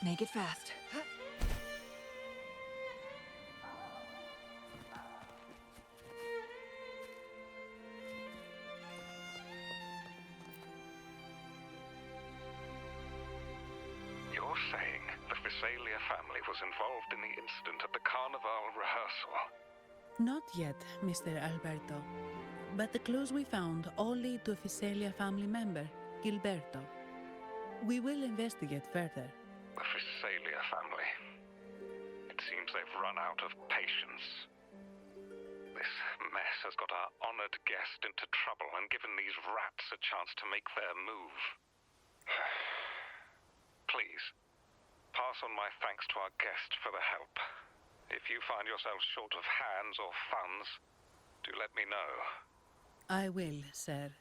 Make it fast. You're saying the Visalia family was involved in the incident at the Carnival rehearsal? Not yet, Mr. Alberto. But the clues we found all lead to a Visalia family member, Gilberto. We will investigate further. The Visalia family. It seems they've run out of patience. This mess has got our honored guest into trouble and given these rats a chance to make their move. Please, pass on my thanks to our guest for the help. If you find yourself short of hands or funds, do let me know. I will, sir.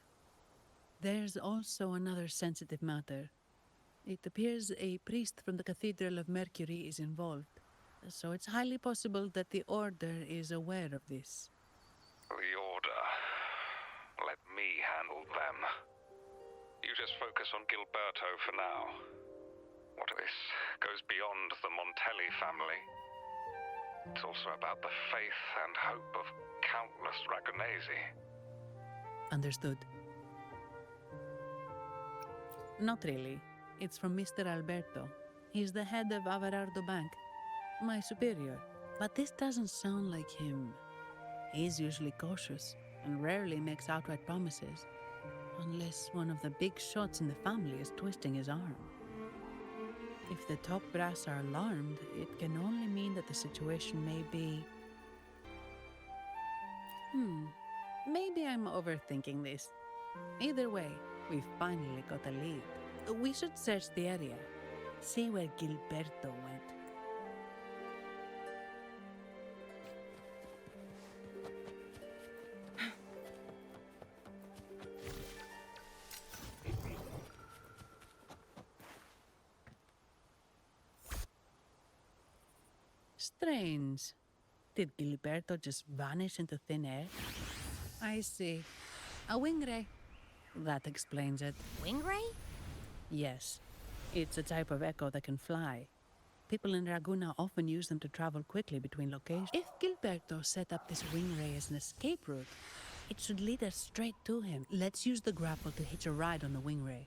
There's also another sensitive matter. It appears a priest from the Cathedral of Mercury is involved, so it's highly possible that the Order is aware of this. The Order. Let me handle them. You just focus on Gilberto for now. What if this goes beyond the Montelli family? It's also about the faith and hope of countless Ragonesi. Understood. Not really. It's from Mr. Alberto. He's the head of Averardo Bank, my superior. But this doesn't sound like him. He's usually cautious and rarely makes outright promises, unless one of the big shots in the family is twisting his arm. If the top brass are alarmed, it can only mean that the situation may be... Maybe I'm overthinking this. Either way, we've finally got a lead. We should search the area, see where Gilberto went. Strange. Did Gilberto just vanish into thin air? I see. A wing ray. That explains it. Wing ray? Yes. It's a type of echo that can fly. People in Raguna often use them to travel quickly between locations. If Gilberto set up this wing ray as an escape route, it should lead us straight to him. Let's use the grapple to hitch a ride on the wing ray.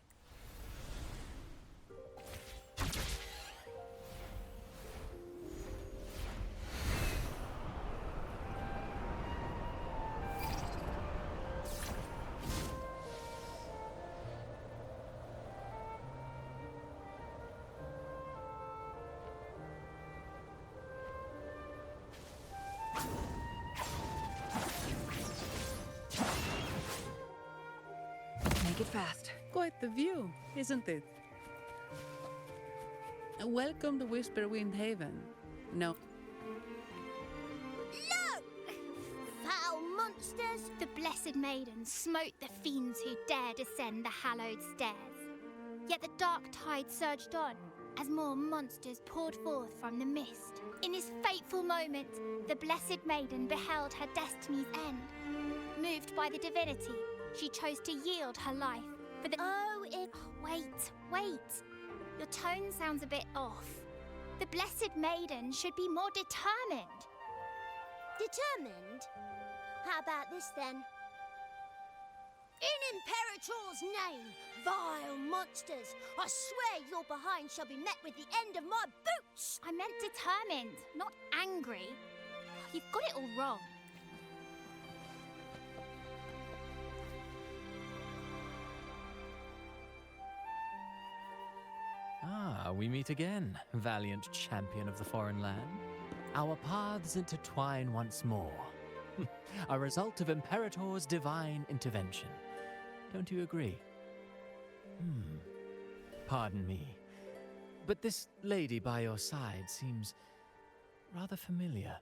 Make it fast. Quite the view, isn't it? Welcome to Whisperwind Haven. No. Look! Foul monsters! The Blessed Maiden smote the fiends who dare descend the hallowed stairs. Yet the dark tide surged on as more monsters poured forth from the mist. In this fateful moment, the Blessed Maiden beheld her destiny's end. Moved by the divinity, she chose to yield her life for the... Wait. Your tone sounds a bit off. The Blessed Maiden should be more determined. Determined? How about this then? In Imperator's name, vile monsters, I swear your behind shall be met with the end of my boots! I meant determined, not angry. You've got it all wrong. Ah, we meet again, valiant champion of the foreign land. Our paths intertwine once more. A result of Imperator's divine intervention. Don't you agree? Pardon me, but this lady by your side seems rather familiar.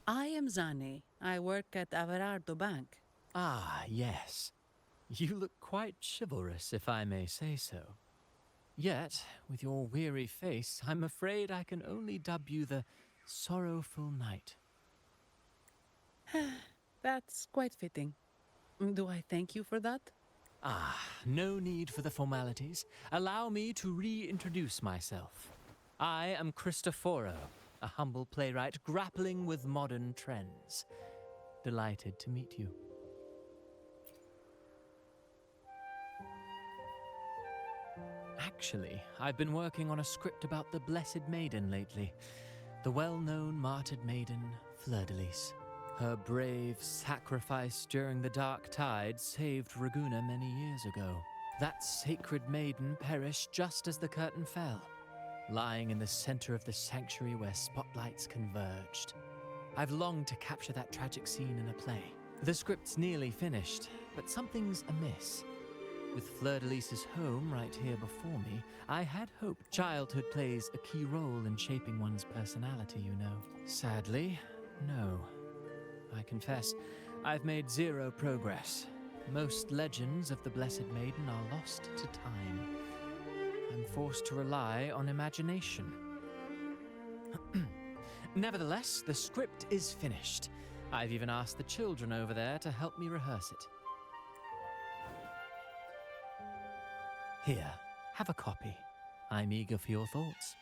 I am Zani. I work at Averardo Bank. Ah, yes. You look quite chivalrous, if I may say so. Yet, with your weary face, I'm afraid I can only dub you the Sorrowful Knight. That's quite fitting. Do I thank you for that? No need for the formalities. Allow me to reintroduce myself. I am Cristoforo, a humble playwright grappling with modern trends. Delighted to meet you. Actually, I've been working on a script about the Blessed Maiden lately. The well-known martyred maiden, Fleur-de-Lis. Her brave sacrifice during the Dark Tide saved Raguna many years ago. That sacred maiden perished just as the curtain fell, lying in the center of the sanctuary where spotlights converged. I've longed to capture that tragic scene in a play. The script's nearly finished, but something's amiss. With Fleur-de-Lis's home right here before me, I had hoped childhood plays a key role in shaping one's personality, you know. Sadly, no. I confess, I've made zero progress. Most legends of the Blessed Maiden are lost to time. I'm forced to rely on imagination. Nevertheless, the script is finished. I've even asked the children over there to help me rehearse it. Here, have a copy. I'm eager for your thoughts.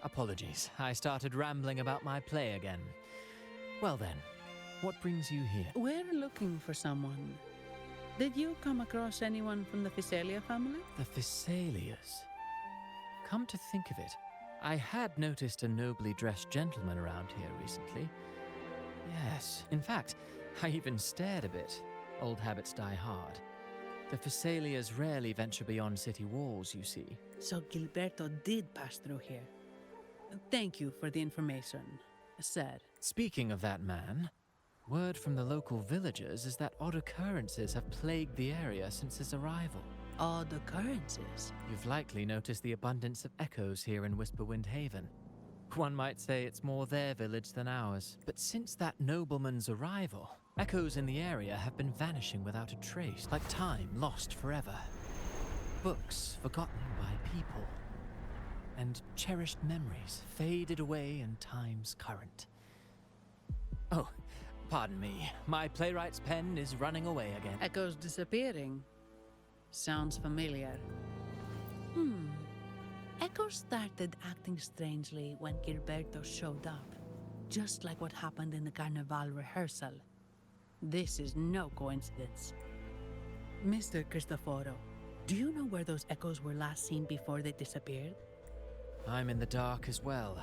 Apologies. I started rambling about my play again. Well then, what brings you here? We're looking for someone. Did you come across anyone from the Physalia family? The Physalias. Come to think of it, I had noticed a nobly dressed gentleman around here recently. Yes, in fact, I even stared a bit. Old habits die hard. The Physalias rarely venture beyond city walls, you see. So Gilberto did pass through here. Thank you for the information, sir. Speaking of that man, word from the local villagers is that odd occurrences have plagued the area since his arrival. Odd occurrences? You've likely noticed the abundance of echoes here in Whisperwind Haven. One might say it's more their village than ours. But since that nobleman's arrival, echoes in the area have been vanishing without a trace, like time lost forever. Books forgotten by people. And cherished memories faded away in time's current. Oh, pardon me. My playwright's pen is running away again. Echoes disappearing. Sounds familiar. Echoes started acting strangely when Gilberto showed up. Just like what happened in the Carnival rehearsal. This is no coincidence. Mr. Cristoforo, do you know where those echoes were last seen before they disappeared? I'm in the dark as well.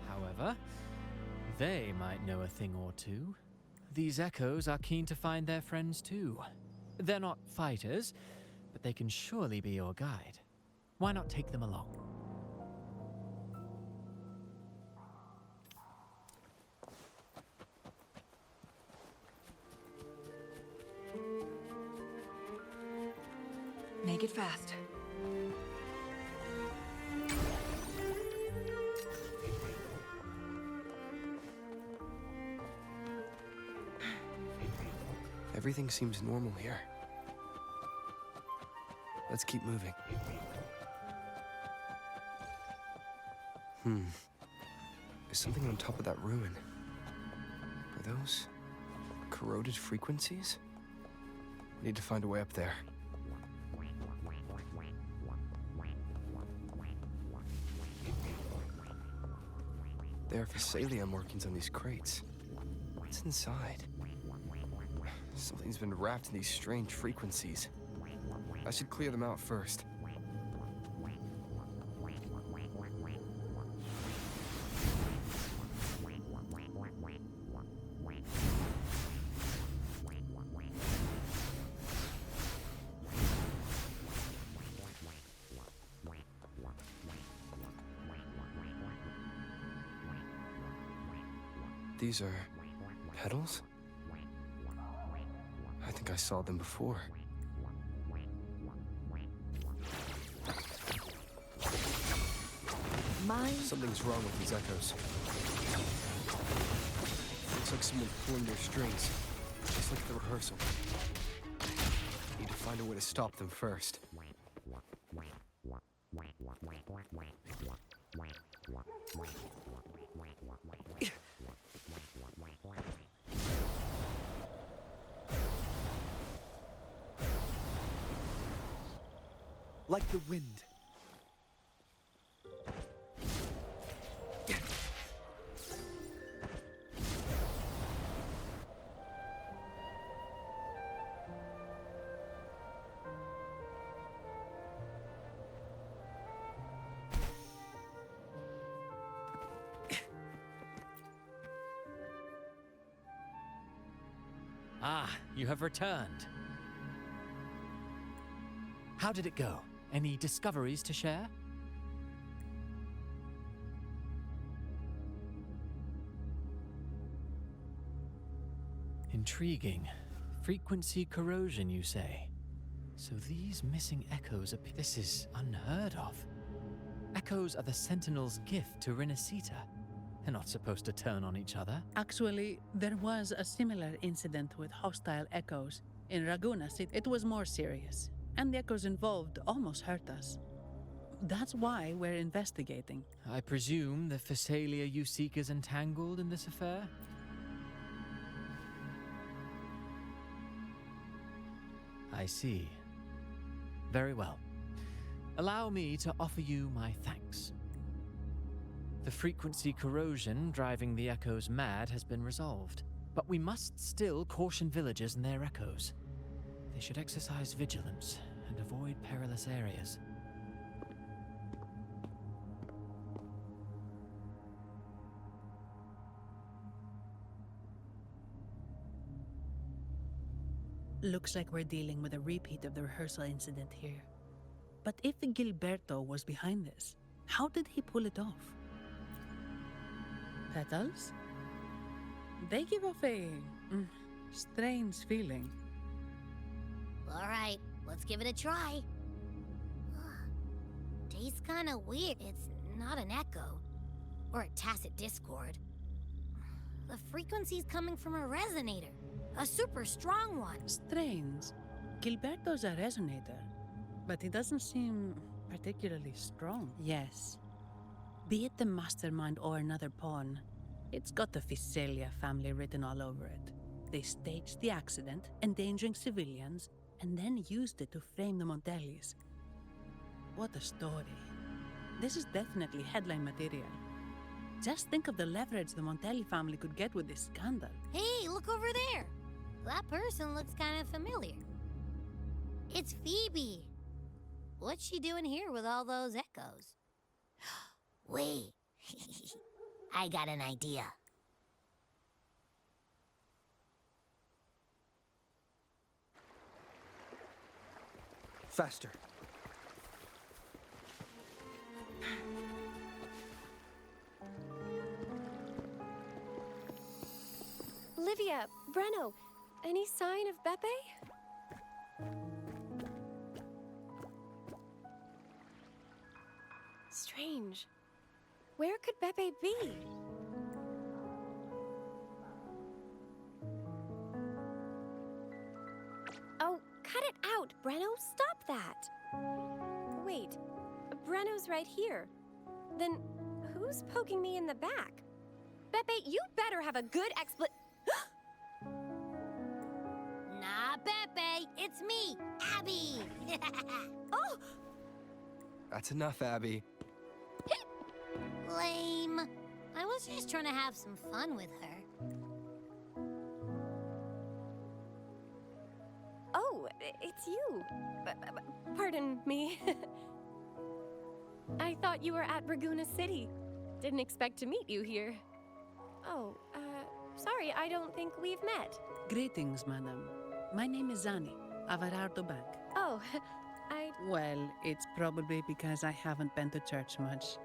However, they might know a thing or two. These echoes are keen to find their friends too. They're not fighters, but they can surely be your guide. Why not take them along? Make it fast. Everything seems normal here. Let's keep moving. There's something on top of that ruin. Are those corroded frequencies? Need to find a way up there. There are Physalia markings on these crates. What's inside? Something's been wrapped in these strange frequencies. I should clear them out first. These are petals? I think I saw them before. Something's wrong with these echoes. Looks like someone's pulling their strings, just like at the rehearsal. Need to find a way to stop them first. like the wind. Ah, you have returned. How did it go? Any discoveries to share? Intriguing. Frequency corrosion, you say? So these missing echoes appear. This is unheard of. Echoes are the Sentinel's gift to Rinascita. They're not supposed to turn on each other. Actually, there was a similar incident with hostile echoes. In Rinascita, it was more serious, and the echoes involved almost hurt us. That's why we're investigating. I presume the Phasalia you seek is entangled in this affair? I see. Very well. Allow me to offer you my thanks. The frequency corrosion driving the echoes mad has been resolved, but we must still caution villagers and their echoes. They should exercise vigilance and avoid perilous areas. Looks like we're dealing with a repeat of the rehearsal incident here. But if Gilberto was behind this, how did he pull it off? Petals? They give off a strange feeling. All right, let's give it a try. Tastes kind of weird. It's not an echo or a tacit discord. The frequency's coming from a resonator, a super strong one. Strange. Gilberto's a resonator, but he doesn't seem particularly strong. Yes. Be it the mastermind or another pawn, it's got the Phasalia family written all over it. They staged the accident, endangering civilians, and then used it to frame the Montellis. What a story. This is definitely headline material. Just think of the leverage the Montelli family could get with this scandal. Hey, look over there. That person looks kind of familiar. It's Phoebe. What's she doing here with all those echoes? Wait, I got an idea. Faster. Livia, Breno, any sign of Beppe? Strange. Where could Beppe be? Oh, cut it out, Breno. Stop that. Wait, Breno's right here. Then who's poking me in the back? Beppe, you better have a good Nah, Pepe, it's me, Abby. Oh! That's enough, Abby. Lame. I was just trying to have some fun with her. Oh, it's you. Pardon me. I thought you were at Raguna City. Didn't expect to meet you here. Oh, sorry, I don't think we've met. Greetings, madam. My name is Zani, Averardo Bank. Oh, Well, it's probably because I haven't been to church much.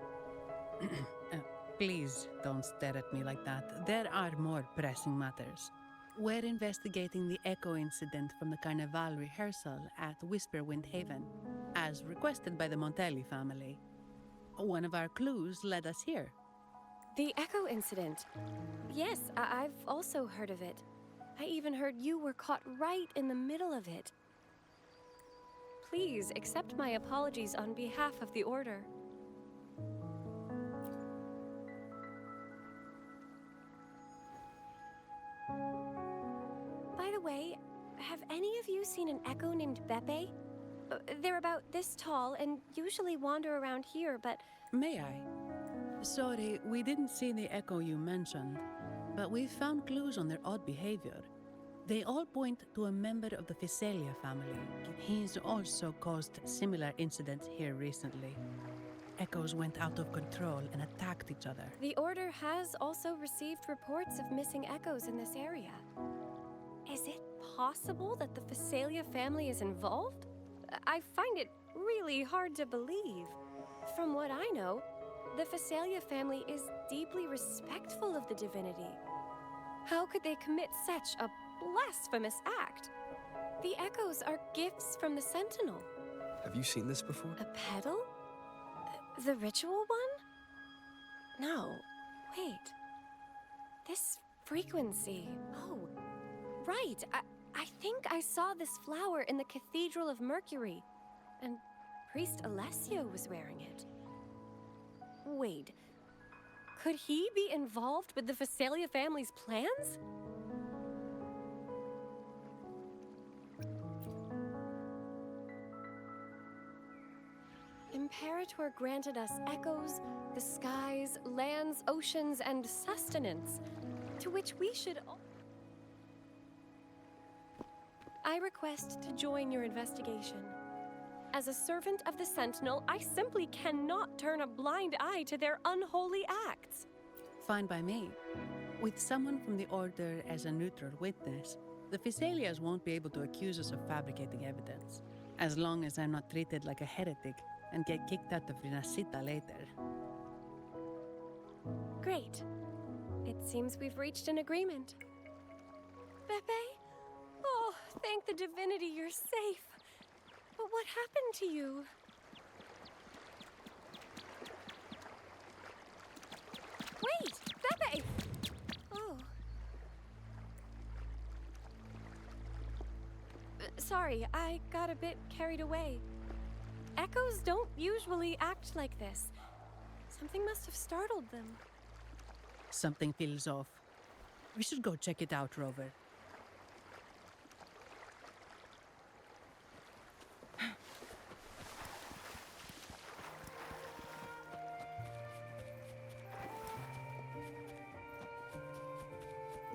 Please don't stare at me like that. There are more pressing matters. We're investigating the echo incident from the Carnival rehearsal at Whisperwind Haven, as requested by the Montelli family. One of our clues led us here. The Echo incident. Yes, I've also heard of it. I even heard you were caught right in the middle of it. Please accept my apologies on behalf of the Order. By the way, have any of you seen an Echo named Beppe? They're about this tall and usually wander around here, but May I? Sorry, we didn't see the echo you mentioned, but we found clues on their odd behavior. They all point to a member of the Physalia family. He's also caused similar incidents here recently. Echoes went out of control and attacked each other. the Order has also received reports of missing echoes in this area. Is it possible that the Physalia family is involved? I find it really hard to believe. From what I know, the Physalia family is deeply respectful of the divinity. How could they commit such a blasphemous act? The echoes are gifts from the Sentinel. Have you seen this before? A pedal? The ritual one? No. Wait. This frequency. Oh, right. I think I saw this flower in the Cathedral of Mercury, and Priest Alessio was wearing it. Wait. Could he be involved with the Physalia family's plans? Imperator granted us echoes, the skies, lands, oceans, and sustenance, to which we should... I request to join your investigation. As a servant of the Sentinel, I simply cannot turn a blind eye to their unholy acts. Fine by me. With someone from the Order as a neutral witness, the Physalias won't be able to accuse us of fabricating evidence, as long as I'm not treated like a heretic and get kicked out of Rinascita later. Great. It seems we've reached an agreement. Pepe? Oh, thank the divinity you're safe. But what happened to you? Wait! Pepe! Oh. Sorry, I got a bit carried away. Echoes don't usually act like this. Something must have startled them. Something feels off. We should go check it out, Rover.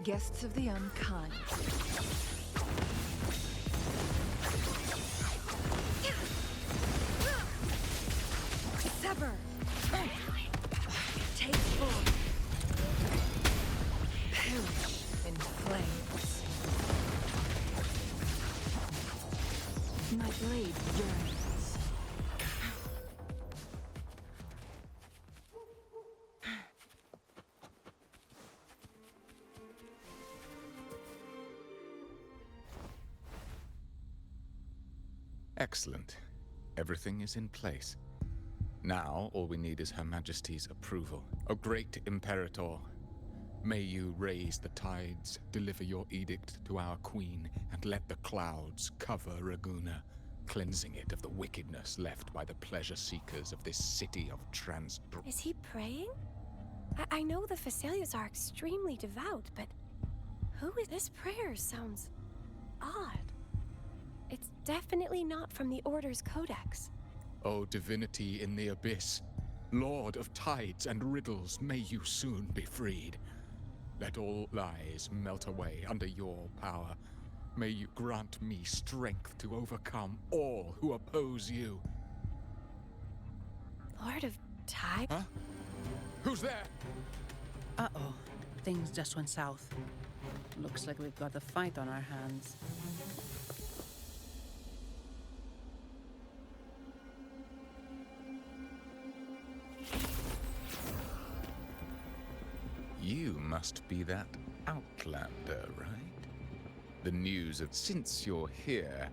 Guests of the unkind. Sever! Take form. Perish in flames. My blade yearns. Excellent. Everything is in place. Now, all we need is Her Majesty's approval. O great Imperator, may you raise the tides, deliver your edict to our queen, and let the clouds cover Raguna, cleansing it of the wickedness left by the pleasure-seekers of this city of Is he praying? I know the Physalias are extremely devout, but who is this prayer? Sounds odd. It's definitely not from the Order's codex. O divinity in the abyss, Lord of tides and riddles, may you soon be freed. Let all lies melt away under your power. May you grant me strength to overcome all who oppose you. Lord of Tides? Huh? Who's there? Uh-oh. Things just went south. Looks like we've got a fight on our hands. You must be that outlander, right? The news of since you're here,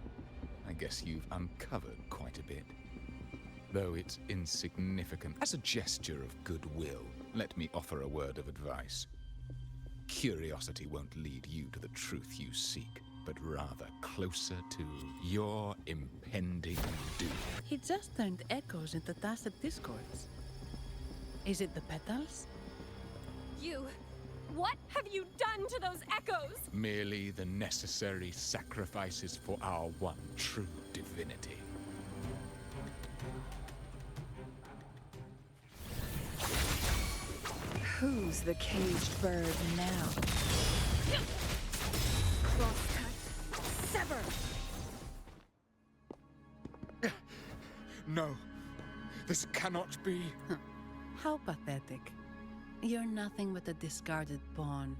I guess you've uncovered quite a bit. Though it's insignificant, as a gesture of goodwill, let me offer a word of advice. Curiosity won't lead you to the truth you seek, but rather closer to your impending doom. He just turned echoes into tacit discords. Is it the petals? You! What have you done to those echoes? Merely the necessary sacrifices for our one true divinity. Who's the caged bird now? Crosscut. Sever! No. This cannot be. How pathetic. You're nothing but a discarded pawn.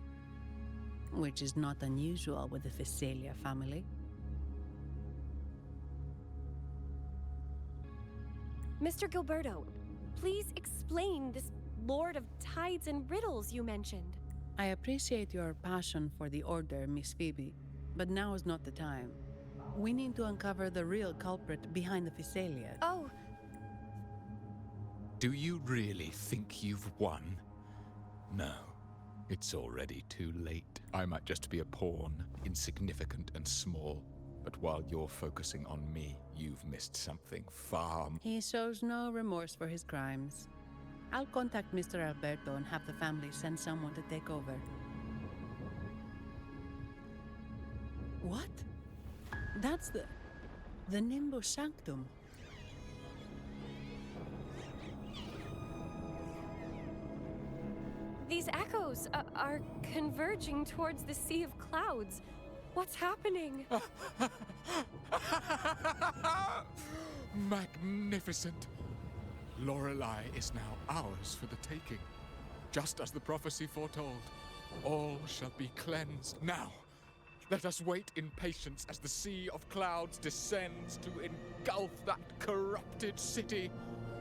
Which is not unusual with the Phasalia family. Mr. Gilberto, please explain this Lord of Tides and Riddles you mentioned. I appreciate your passion for the Order, Miss Phoebe, but now is not the time. We need to uncover the real culprit behind the Phasalia. Oh, Do you really think you've won? No. It's already too late. I might just be a pawn, insignificant and small. But while you're focusing on me, you've missed something far more. He shows no remorse for his crimes. I'll contact Mr. Alberto and have the family send someone to take over. What? That's the Nimbus Sanctum. these echoes are converging towards the Sea of Clouds. What's happening? Magnificent! Lorelei is now ours for the taking. Just as the prophecy foretold, all shall be cleansed. Now, let us wait in patience as the Sea of Clouds descends to engulf that corrupted city.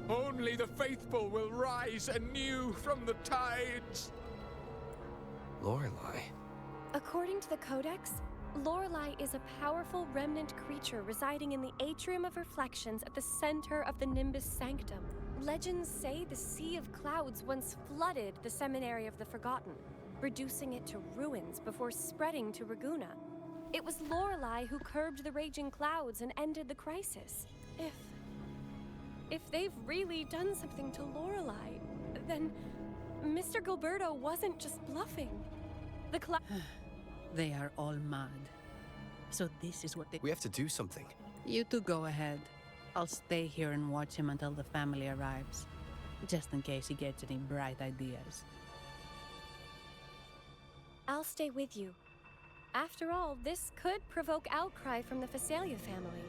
Only the faithful will rise anew from the tides. Lorelei? According to the Codex, Lorelei is a powerful remnant creature residing in the Atrium of Reflections at the center of the Nimbus Sanctum. Legends say the Sea of Clouds once flooded the Seminary of the Forgotten, reducing it to ruins before spreading to Raguna. It was Lorelei who curbed the raging clouds and ended the crisis. If they've really done something to Lorelei, then Mr. Gilberto wasn't just bluffing. The They are all mad. So this is what they... We have to do something. You two go ahead. I'll stay here and watch him until the family arrives. Just in case he gets any bright ideas. I'll stay with you. After all, this could provoke outcry from the Phasalia family.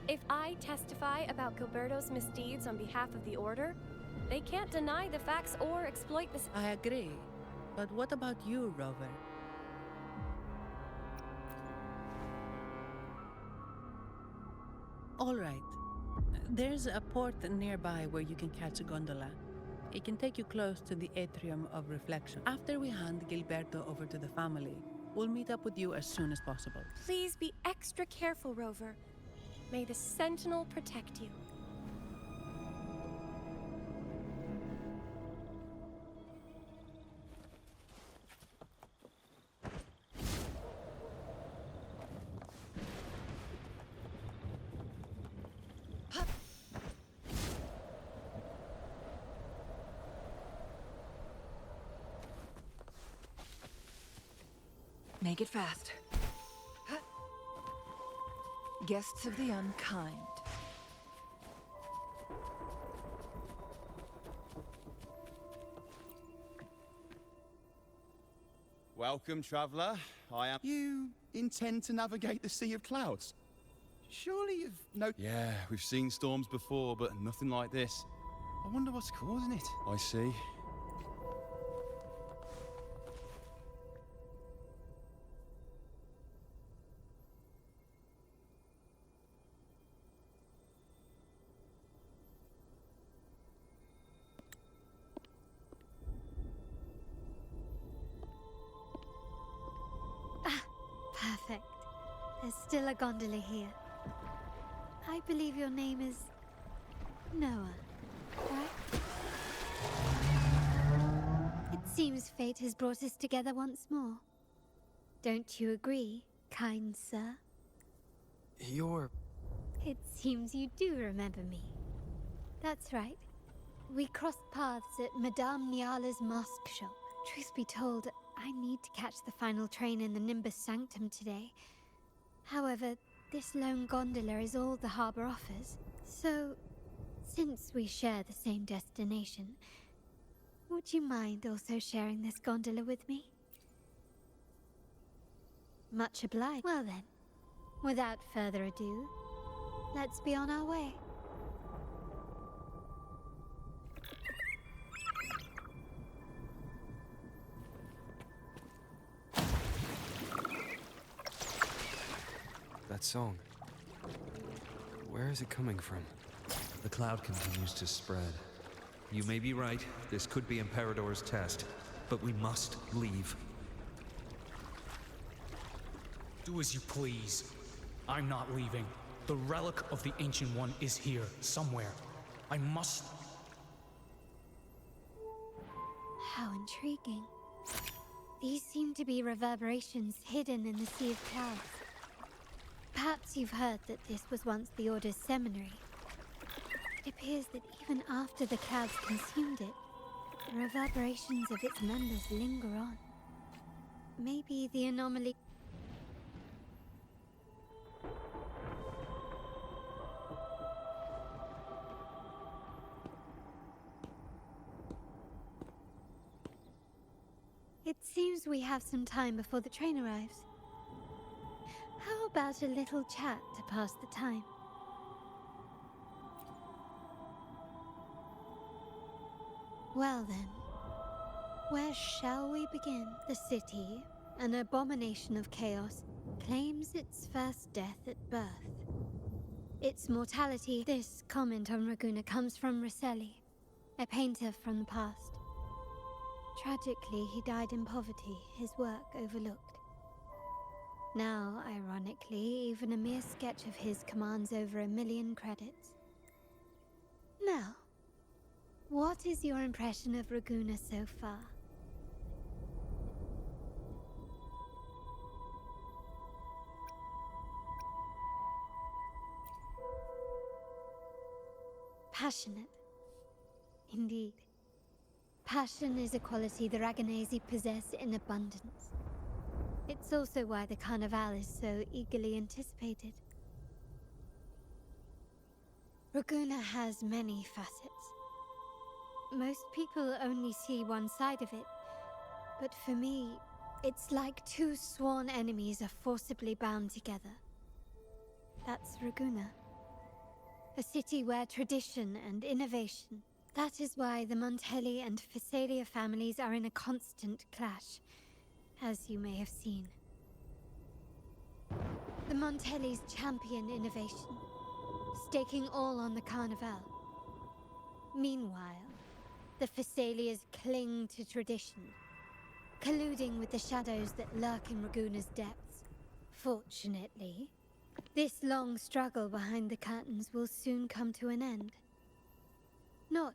If I testify about Gilberto's misdeeds on behalf of the Order, they can't deny the facts or exploit this. I agree. But what about you, Rover? All right. There's a port nearby where you can catch a gondola. It can take you close to the Atrium of Reflection. After we hand Gilberto over to the family, we'll meet up with you as soon as possible. Please be extra careful, Rover. May the Sentinel protect you. Make it fast. Guests of the unkind. Welcome, traveler. I am... You intend to navigate the Sea of Clouds? Surely you've no... Yeah, we've seen storms before, but nothing like this. I wonder what's causing it. I see. Perfect. There's still a gondola here. I believe your name is... Noah, right? It seems fate has brought us together once more. Don't you agree, kind sir? You're... It seems you do remember me. That's right. We crossed paths at Madame Niala's mask shop. Truth be told, I need to catch the final train in the Nimbus Sanctum today. However, this lone gondola is all the harbor offers. So, since we share the same destination, Would you mind also sharing this gondola with me? Much obliged. Well then, without further ado, let's be on our way. That song. Where is it coming from? The cloud continues to spread. You may be right, this could be Imperador's test, but we must leave. Do as you please. I'm not leaving. The relic of the Ancient One is here, somewhere. I must... How intriguing. These seem to be reverberations hidden in the Sea of Clouds. Perhaps you've heard that this was once the Order's seminary. It appears that even after the clouds consumed it, the reverberations of its members linger on. Maybe the anomaly... It seems we have some time before the train arrives. How about a little chat to pass the time? Well then, where shall we begin? The city, an abomination of chaos, claims its first death at birth. Its mortality, this comment on Raguna comes from Rosselli, a painter from the past. Tragically, he died in poverty, his work overlooked. Now, ironically, even a mere sketch of his commands over 1 million credits. Now, what is your impression of Raguna so far? Passionate. Indeed. Passion is a quality the Raganesi possess in abundance. It's also why the Carnival is so eagerly anticipated. Raguna has many facets. Most people only see one side of it, but for me, it's like two sworn enemies are forcibly bound together. That's Raguna. A city where tradition and innovation. That is why the Montelli and Phasalia families are in a constant clash, as you may have seen. The Montellis champion innovation, staking all on the Carnival. Meanwhile, the Phasalias cling to tradition, colluding with the shadows that lurk in Raguna's depths. Fortunately, this long struggle behind the curtains will soon come to an end. Not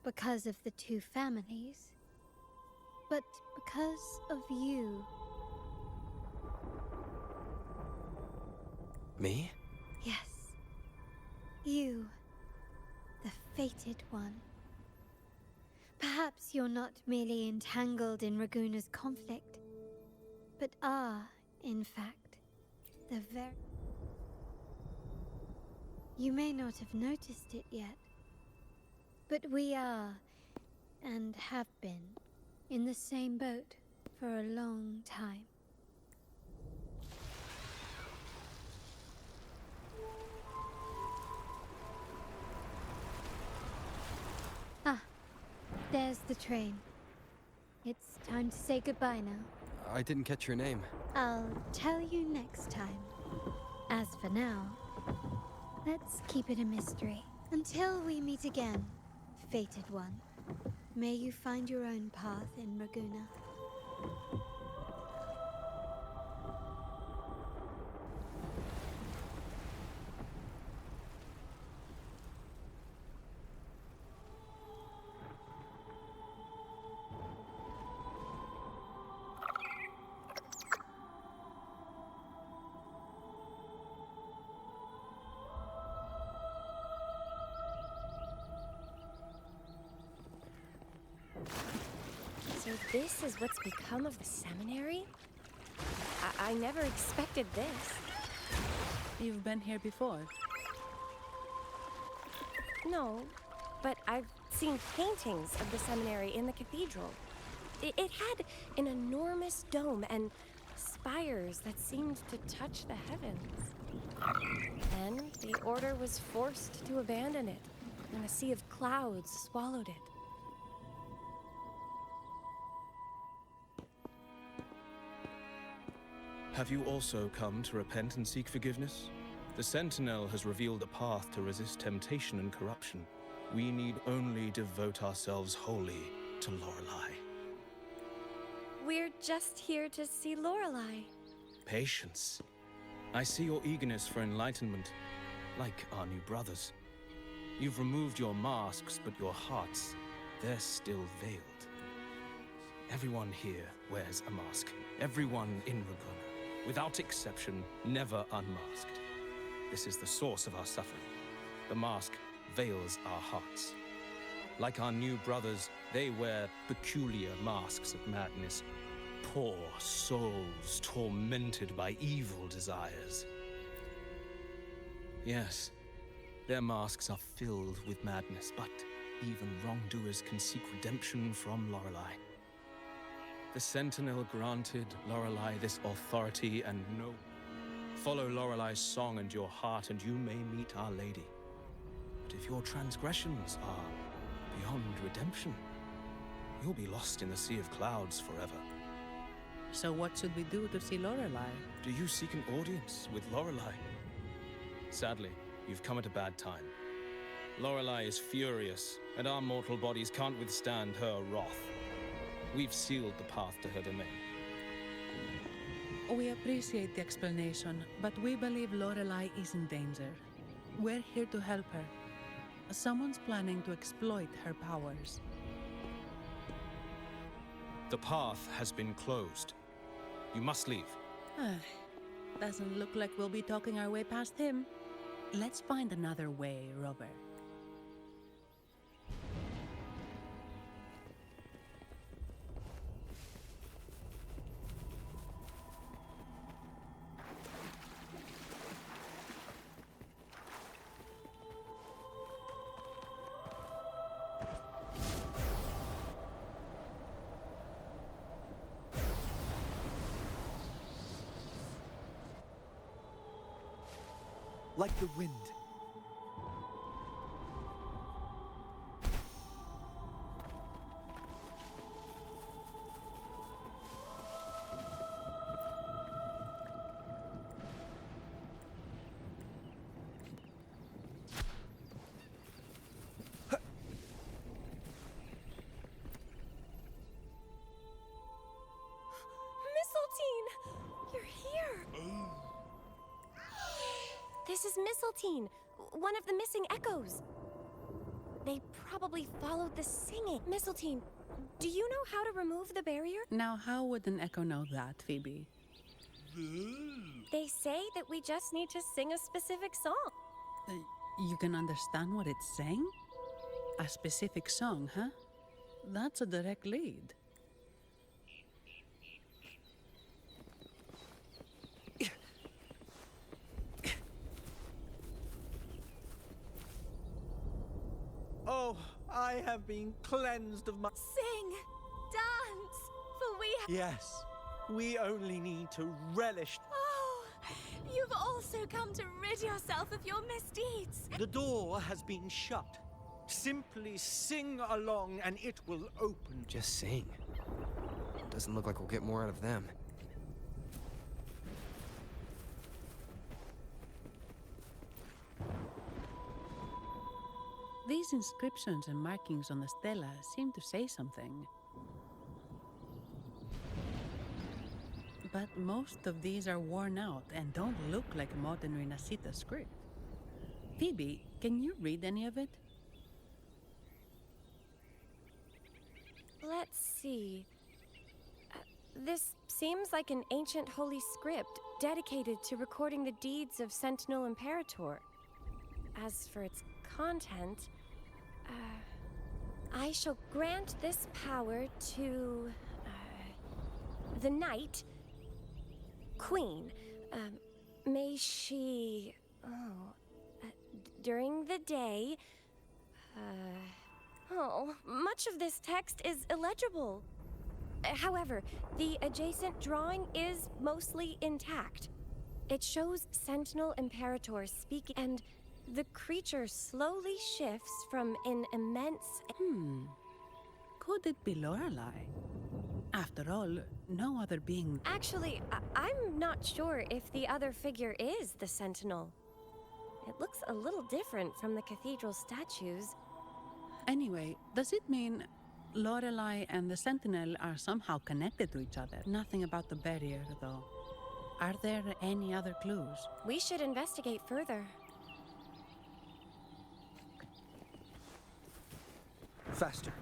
because of the two families, but because of you. Me? Yes. You, the fated one. Perhaps you're not merely entangled in Raguna's conflict, but are, in fact, the very... You may not have noticed it yet, but we are, and have been, in the same boat for a long time. Ah, there's the train. It's time to say goodbye now. I didn't catch your name. I'll tell you next time. As for now, let's keep it a mystery. Until we meet again, fated one. May you find your own path in Raguna. So this is what's become of the seminary? I never expected this. You've been here before? No, but I've seen paintings of the seminary in the cathedral. It had an enormous dome and spires that seemed to touch the heavens. Then the order was forced to abandon it, and a sea of clouds swallowed it. Have you also come to repent and seek forgiveness? The Sentinel has revealed a path to resist temptation and corruption. We need only devote ourselves wholly to Lorelei. We're just here to see Lorelei. Patience. I see your eagerness for enlightenment, like our new brothers. You've removed your masks, but your hearts, they're still veiled. Everyone here wears a mask. Everyone in Raguna, without exception, never unmasked. This is the source of our suffering. The mask veils our hearts. Like our new brothers, they wear peculiar masks of madness. Poor souls tormented by evil desires. Yes, their masks are filled with madness, but even wrongdoers can seek redemption from Lorelei. The Sentinel granted Lorelei this authority, and know. Follow Lorelei's song and your heart, and you may meet Our Lady. But if your transgressions are beyond redemption, you'll be lost in the sea of clouds forever. So what should we do to see Lorelei? Do you seek an audience with Lorelei? Sadly, you've come at a bad time. Lorelei is furious, and our mortal bodies can't withstand her wrath. We've sealed the path to her domain. We appreciate the explanation, but we believe Lorelei is in danger. We're here to help her. Someone's planning to exploit her powers. The path has been closed. You must leave. Doesn't look like we'll be talking our way past him. Let's find another way, Robert. Like the wind. You're here! This is Mistletoe, one of the missing echoes. They probably followed the singing. Mistletoe, do you know how to remove the barrier? Now, how would an echo know that, Phoebe? They say that we just need to sing a specific song. You can understand what it's saying? A specific song, huh? That's a direct lead. Oh, I have been cleansed of my... Sing! Dance! For we have... Yes, we only need to relish... Oh, you've also come to rid yourself of your misdeeds. The door has been shut. Simply sing along and it will open. Just sing. Doesn't look like we'll get more out of them. These inscriptions and markings on the stela seem to say something. But most of these are worn out and don't look like modern Rinascita script. Phoebe, can you read any of it? Let's see. This seems like an ancient holy script dedicated to recording the deeds of Sentinel Imperator. As for its content, I shall grant this power to the Knight Queen. May she, during the day, Oh, much of this text is illegible. However, the adjacent drawing is mostly intact. It shows Sentinel Imperator speaking, and the creature slowly shifts from an immense... Could it be Lorelei? After all, no other being... Actually, I'm not sure if the other figure is the Sentinel. It looks a little different from the cathedral statues. Anyway, does it mean Lorelei and the Sentinel are somehow connected to each other? Nothing about the barrier, though. Are there any other clues? We should investigate further. Faster.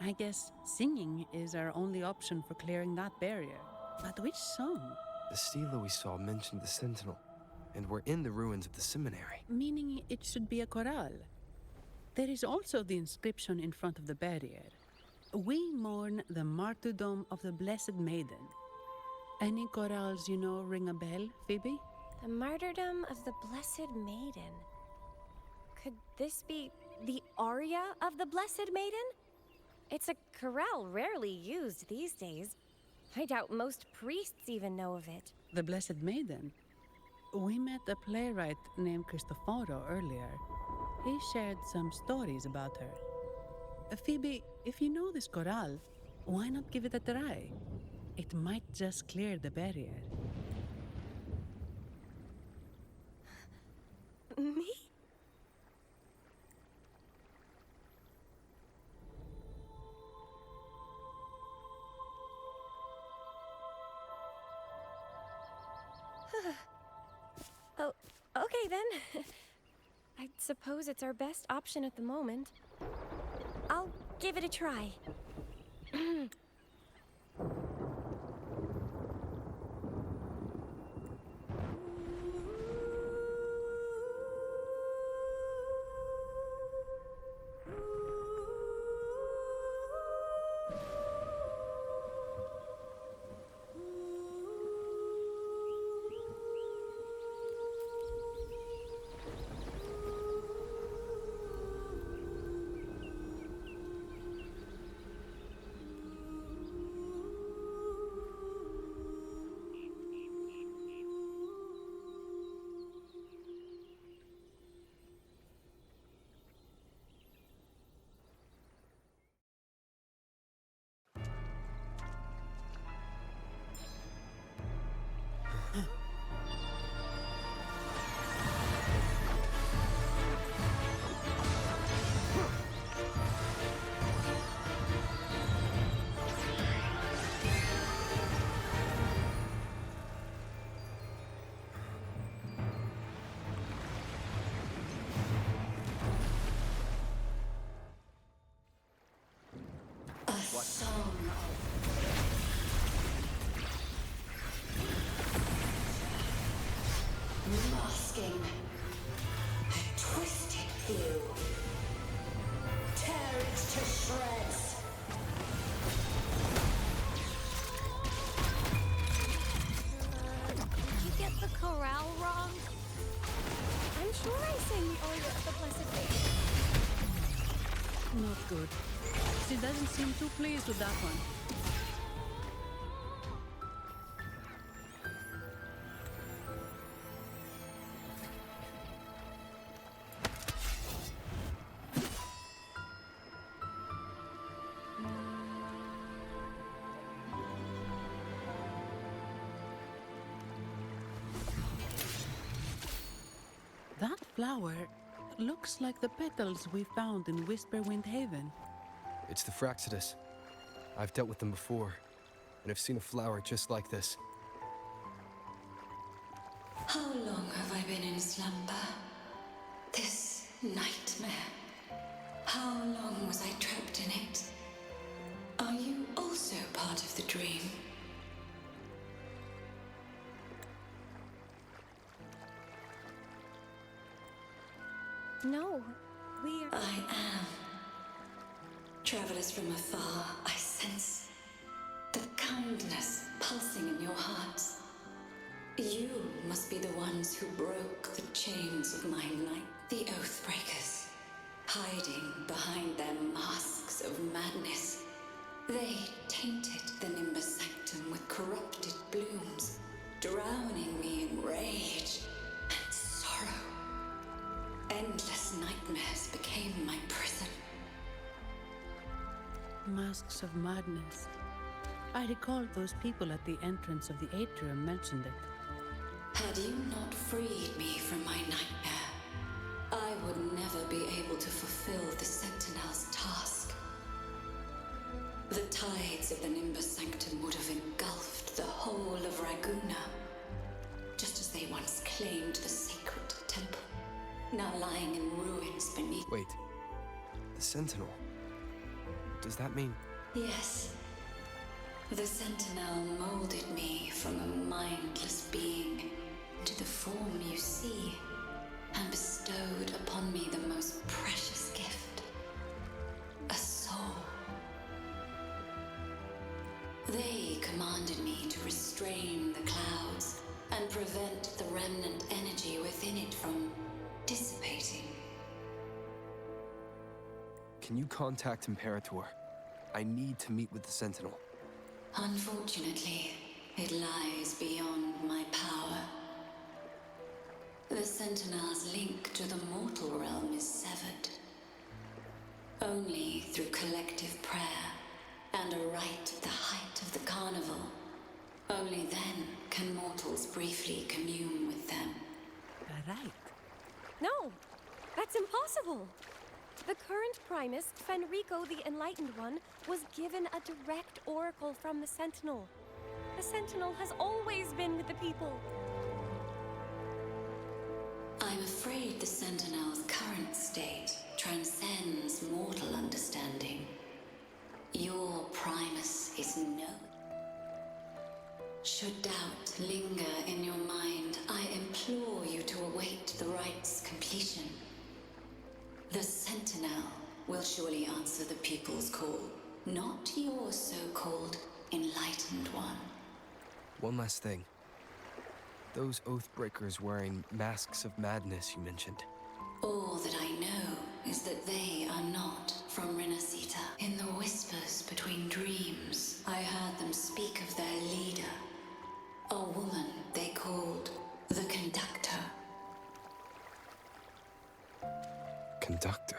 I guess singing is our only option for clearing that barrier. But which song? The stela we saw mentioned the Sentinel, and we're in the ruins of the seminary. Meaning it should be a chorale. There is also the inscription in front of the barrier. We mourn the martyrdom of the Blessed Maiden. Any chorales you know ring a bell, Phoebe? The martyrdom of the Blessed Maiden. Could this be the aria of the Blessed Maiden? It's a chorale rarely used these days. I doubt most priests even know of it. The Blessed Maiden? We met a playwright named Cristoforo earlier. He shared some stories about her. Phoebe, if you know this chorale, why not give it a try? It might just clear the barrier. Me? Oh, okay then. I suppose it's our best option at the moment. I'll give it a try. Masking a twisted view. Tear it to shreds. Did you get the chorale wrong? I'm sure I sang the aria of the Blessed Maiden. Not good. She doesn't seem too pleased with that one. That flower looks like the petals we found in Whisperwind Haven. It's the Fraxidus. I've dealt with them before, and I've seen a flower just like this. How long have I been in slumber? This nightmare. How long was I trapped in it? Are you also part of the dream? No, we are... I am. Travelers from afar, I sense the kindness pulsing in your hearts. You must be the ones who broke the chains of my night, the Oathbreakers, hiding behind their masks of madness. They tainted the Nimbus Sanctum with corrupted blooms, drowning me in rage and sorrow. Endless nightmares became my prison. Masks of madness. I recall those people at the entrance of the atrium mentioned it. Had you not freed me from my nightmare, I would never be able to fulfill the Sentinel's task. The tides of the Nimbus Sanctum would have engulfed the whole of Raguna, just as they once claimed the sacred temple, now lying in ruins beneath. Wait. The Sentinel. Does that mean... Yes. The Sentinel molded me from a mindless being into the form you see, and bestowed upon me the most precious gift, a soul. They commanded me to restrain the clouds and prevent the remnant energy within it from dissipating. Can you contact Imperator? I need to meet with the Sentinel. Unfortunately, it lies beyond my power. The Sentinel's link to the mortal realm is severed. Only through collective prayer and a rite at the height of the carnival, only then can mortals briefly commune with them. A rite? No, that's impossible. The current Primus, Fenrico the Enlightened One, was given a direct oracle from the Sentinel. The Sentinel has always been with the people. I'm afraid the Sentinel's current state transcends mortal understanding. Your Primus is no. Should doubt linger in your mind, I implore you to await the rite's completion. The Sentinel will surely answer the people's call, not your so-called Enlightened One. One last thing. Those Oathbreakers wearing masks of madness you mentioned. All that I know is that they are not from Rinascita. In the whispers between dreams, I heard them speak of their leader, a woman they called the Conductor. Conductor?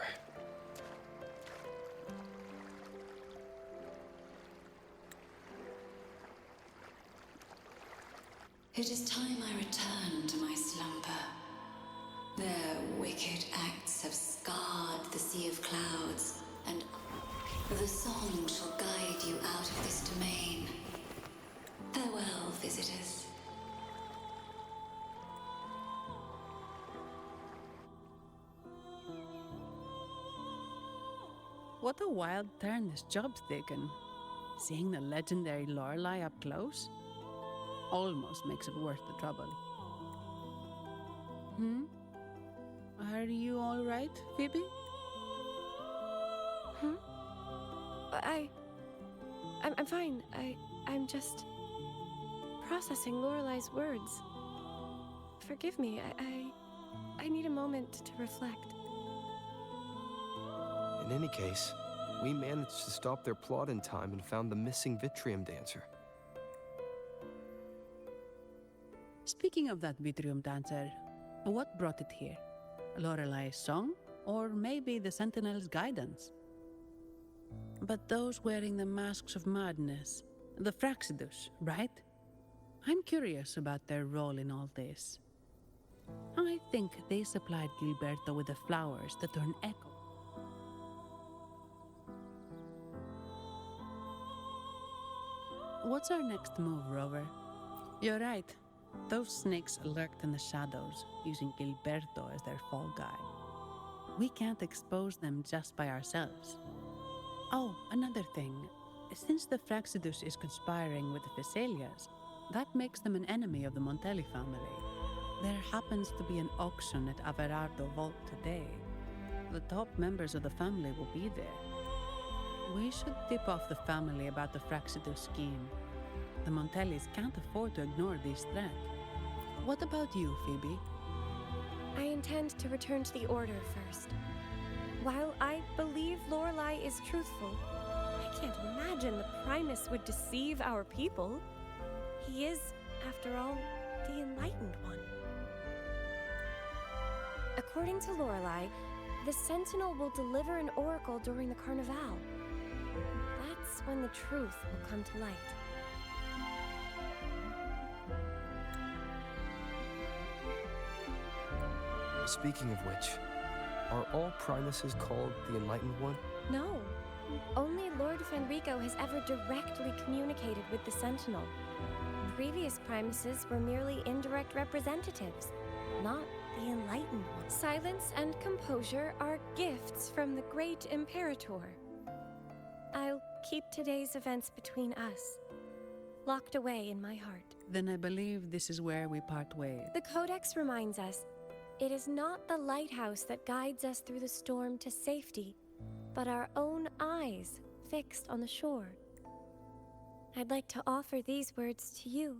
It is time I return to my slumber. Their wicked acts have scarred the Sea of Clouds, and the song shall guide you out of this domain. Farewell, visitors. What a wild turn this job's taken. Seeing the legendary Lorelei up close almost makes it worth the trouble. Are you all right, Phoebe? I'm fine. I'm just processing Lorelei's words. Forgive me. I need a moment to reflect. In any case, we managed to stop their plot in time and found the missing Vitrium dancer. Speaking of that Vitrium dancer, what brought it here? Lorelei's song? Or maybe the Sentinel's guidance? But those wearing the masks of madness, the Fraxidus, right? I'm curious about their role in all this. I think they supplied Gilberto with the flowers that turn echo. What's our next move, Rover? You're right. Those snakes lurked in the shadows, using Gilberto as their fall guy. We can't expose them just by ourselves. Oh, another thing. Since the Fraxidus is conspiring with the Thessalias, that makes them an enemy of the Montelli family. There happens to be an auction at Averardo Vault today. The top members of the family will be there. We should tip off the family about the Fraxidus scheme. The Montellis can't afford to ignore this threat. What about you, Phoebe? I intend to return to the Order first. While I believe Lorelei is truthful, I can't imagine the Primus would deceive our people. He is, after all, the Enlightened One. According to Lorelei, the Sentinel will deliver an oracle during the Carnival. That's when the truth will come to light. Speaking of which, are all Primuses called the Enlightened One? No. Only Lord Fenrico has ever directly communicated with the Sentinel. Previous Primuses were merely indirect representatives, not the Enlightened One. Silence and composure are gifts from the great Imperator. I'll keep today's events between us, locked away in my heart. Then I believe this is where we part ways. The Codex reminds us, it is not the lighthouse that guides us through the storm to safety, but our own eyes fixed on the shore. I'd like to offer these words to you.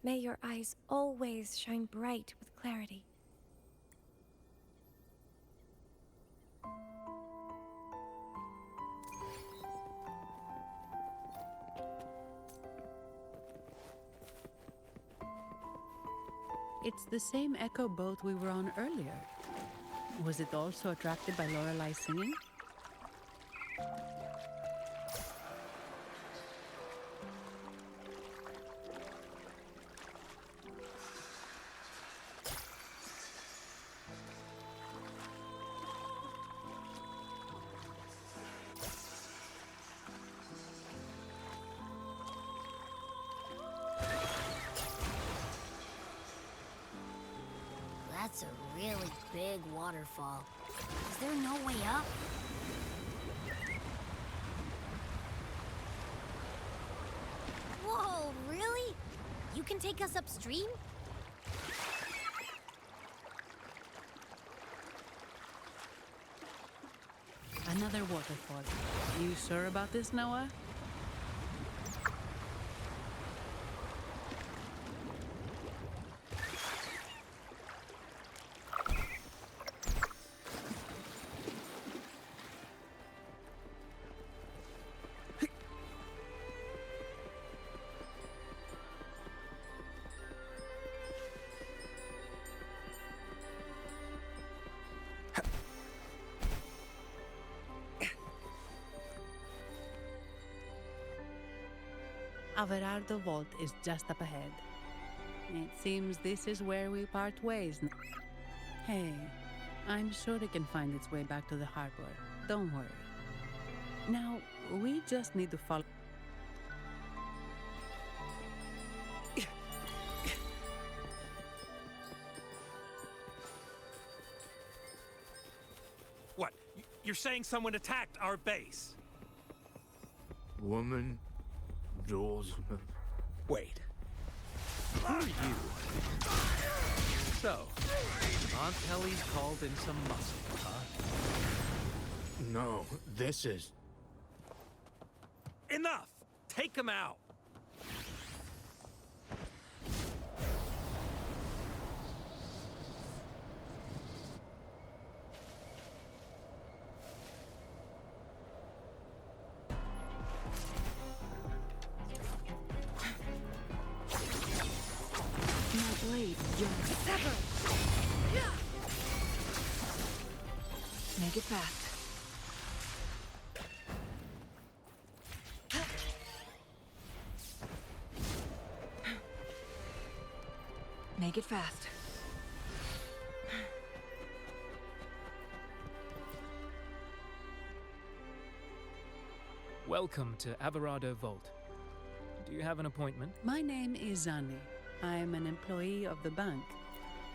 May your eyes always shine bright with clarity. It's the same echo boat we were on earlier. Was it also attracted by Lorelei singing? That's a really big waterfall. Is there no way up? Whoa, really? You can take us upstream? Another waterfall. You sure about this, Noah? Averardo Vault is just up ahead. It seems this is where we part ways. Hey, I'm sure it can find its way back to the harbor. Don't worry. Now, we just need to follow. What? You're saying someone attacked our base? Woman, Jules. Wait. Who are you? So, Aunt Helly's called in some muscle, huh? No, this is... Enough! Take him out! Blade, young. Sever! Make it fast. Make it fast. Welcome to Averardo Vault. Do you have an appointment? My name is Zani. I'm an employee of the bank.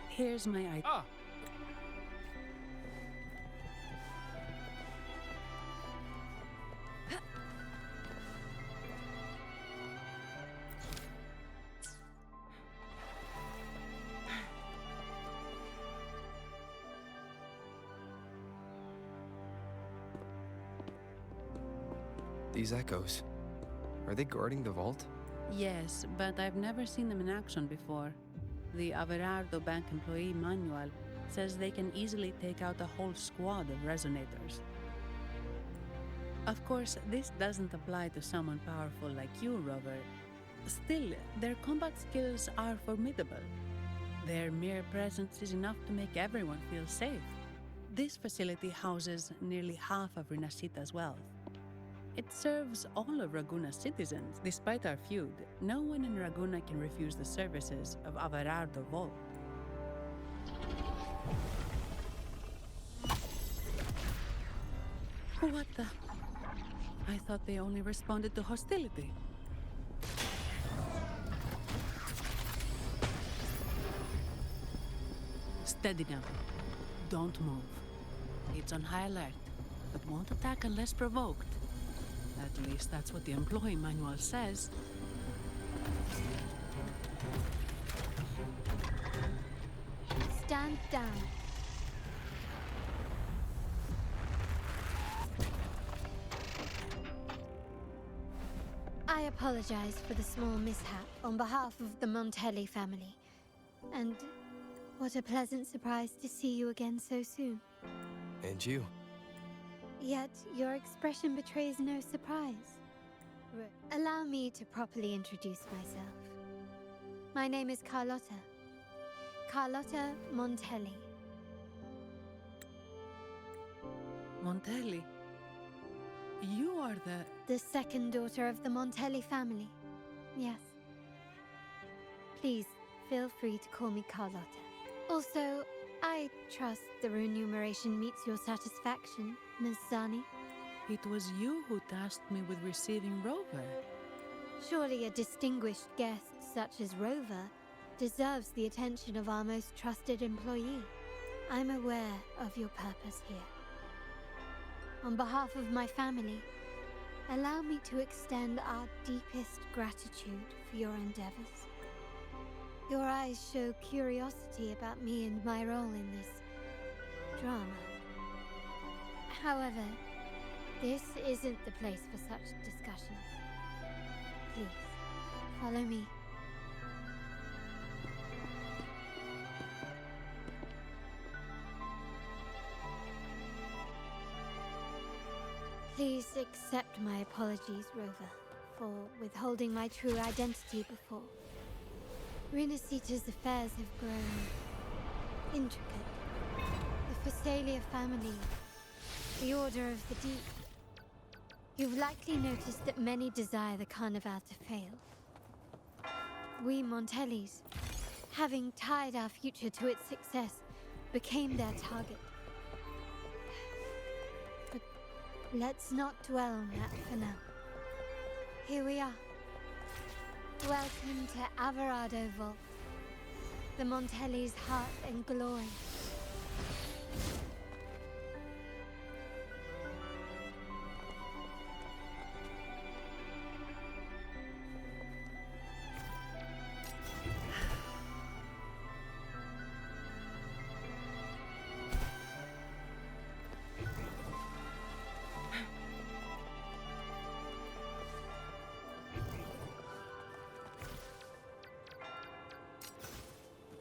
Here's my ID. Ah! These echoes, are they guarding the vault? Yes, but I've never seen them in action before. The Averardo Bank employee manual says they can easily take out a whole squad of resonators. Of course, this doesn't apply to someone powerful like you, Rover. Still, their combat skills are formidable. Their mere presence is enough to make everyone feel safe. This facility houses nearly half of Rinascita's wealth. It serves all of Raguna's citizens. Despite our feud, no one in Raguna can refuse the services of Averardo Vault. What the? I thought they only responded to hostility. Steady now. Don't move. It's on high alert, but won't attack unless provoked. At least that's what the employee manual says. Stand down. I apologize for the small mishap on behalf of the Montelli family. And what a pleasant surprise to see you again so soon. And you. Yet your expression betrays no surprise. Allow me to properly introduce myself. My name is Carlotta. Carlotta Montelli. Montelli? You are the second daughter of the Montelli family. Yes. Please, feel free to call me Carlotta. Also, I trust the remuneration meets your satisfaction, Ms. Zani. It was you who tasked me with receiving Rover. Surely a distinguished guest such as Rover deserves the attention of our most trusted employee. I'm aware of your purpose here. On behalf of my family, allow me to extend our deepest gratitude for your endeavors. Your eyes show curiosity about me and my role in this drama. However, this isn't the place for such discussions. Please, follow me. Please accept my apologies, Rover, for withholding my true identity before. Rinascita's affairs have grown intricate. The Phasalia family, the Order of the Deep. You've likely noticed that many desire the Carnival to fail. We Montellis, having tied our future to its success, became their target. But let's not dwell on that for now. Here we are. Welcome to Averardo Vault, the Montelli's heart and glory.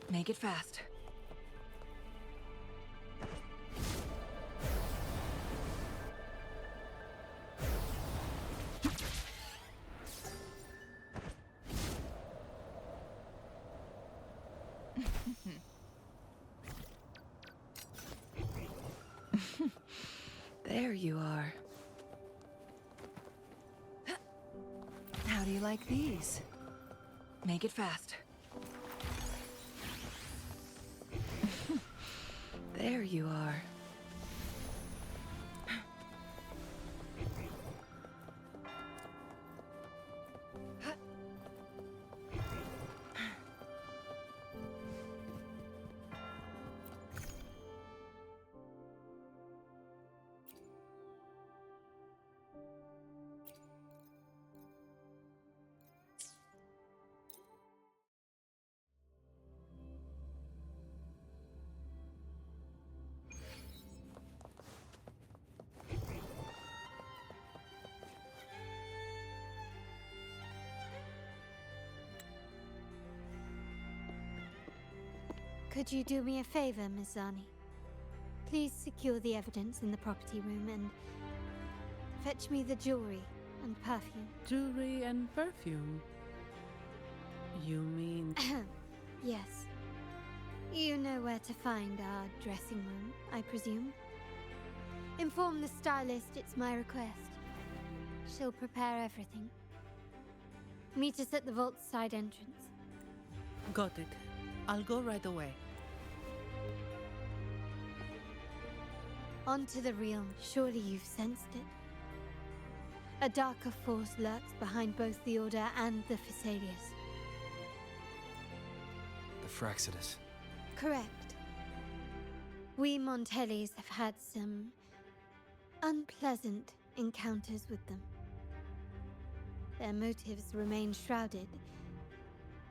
Make it fast. There you are. How do you like these? Make it fast. There you are. Could you do me a favor, Miss Zani? Please secure the evidence in the property room and fetch me the jewelry and perfume. Jewelry and perfume? You mean... Yes. You know where to find our dressing room, I presume? Inform the stylist it's my request. She'll prepare everything. Meet us at the vault's side entrance. Got it. I'll go right away. Onto the realm. Surely you've sensed it. A darker force lurks behind both the Order and the Phasaelius. The Fraxidus. Correct. We Montellis have had some unpleasant encounters with them. Their motives remain shrouded,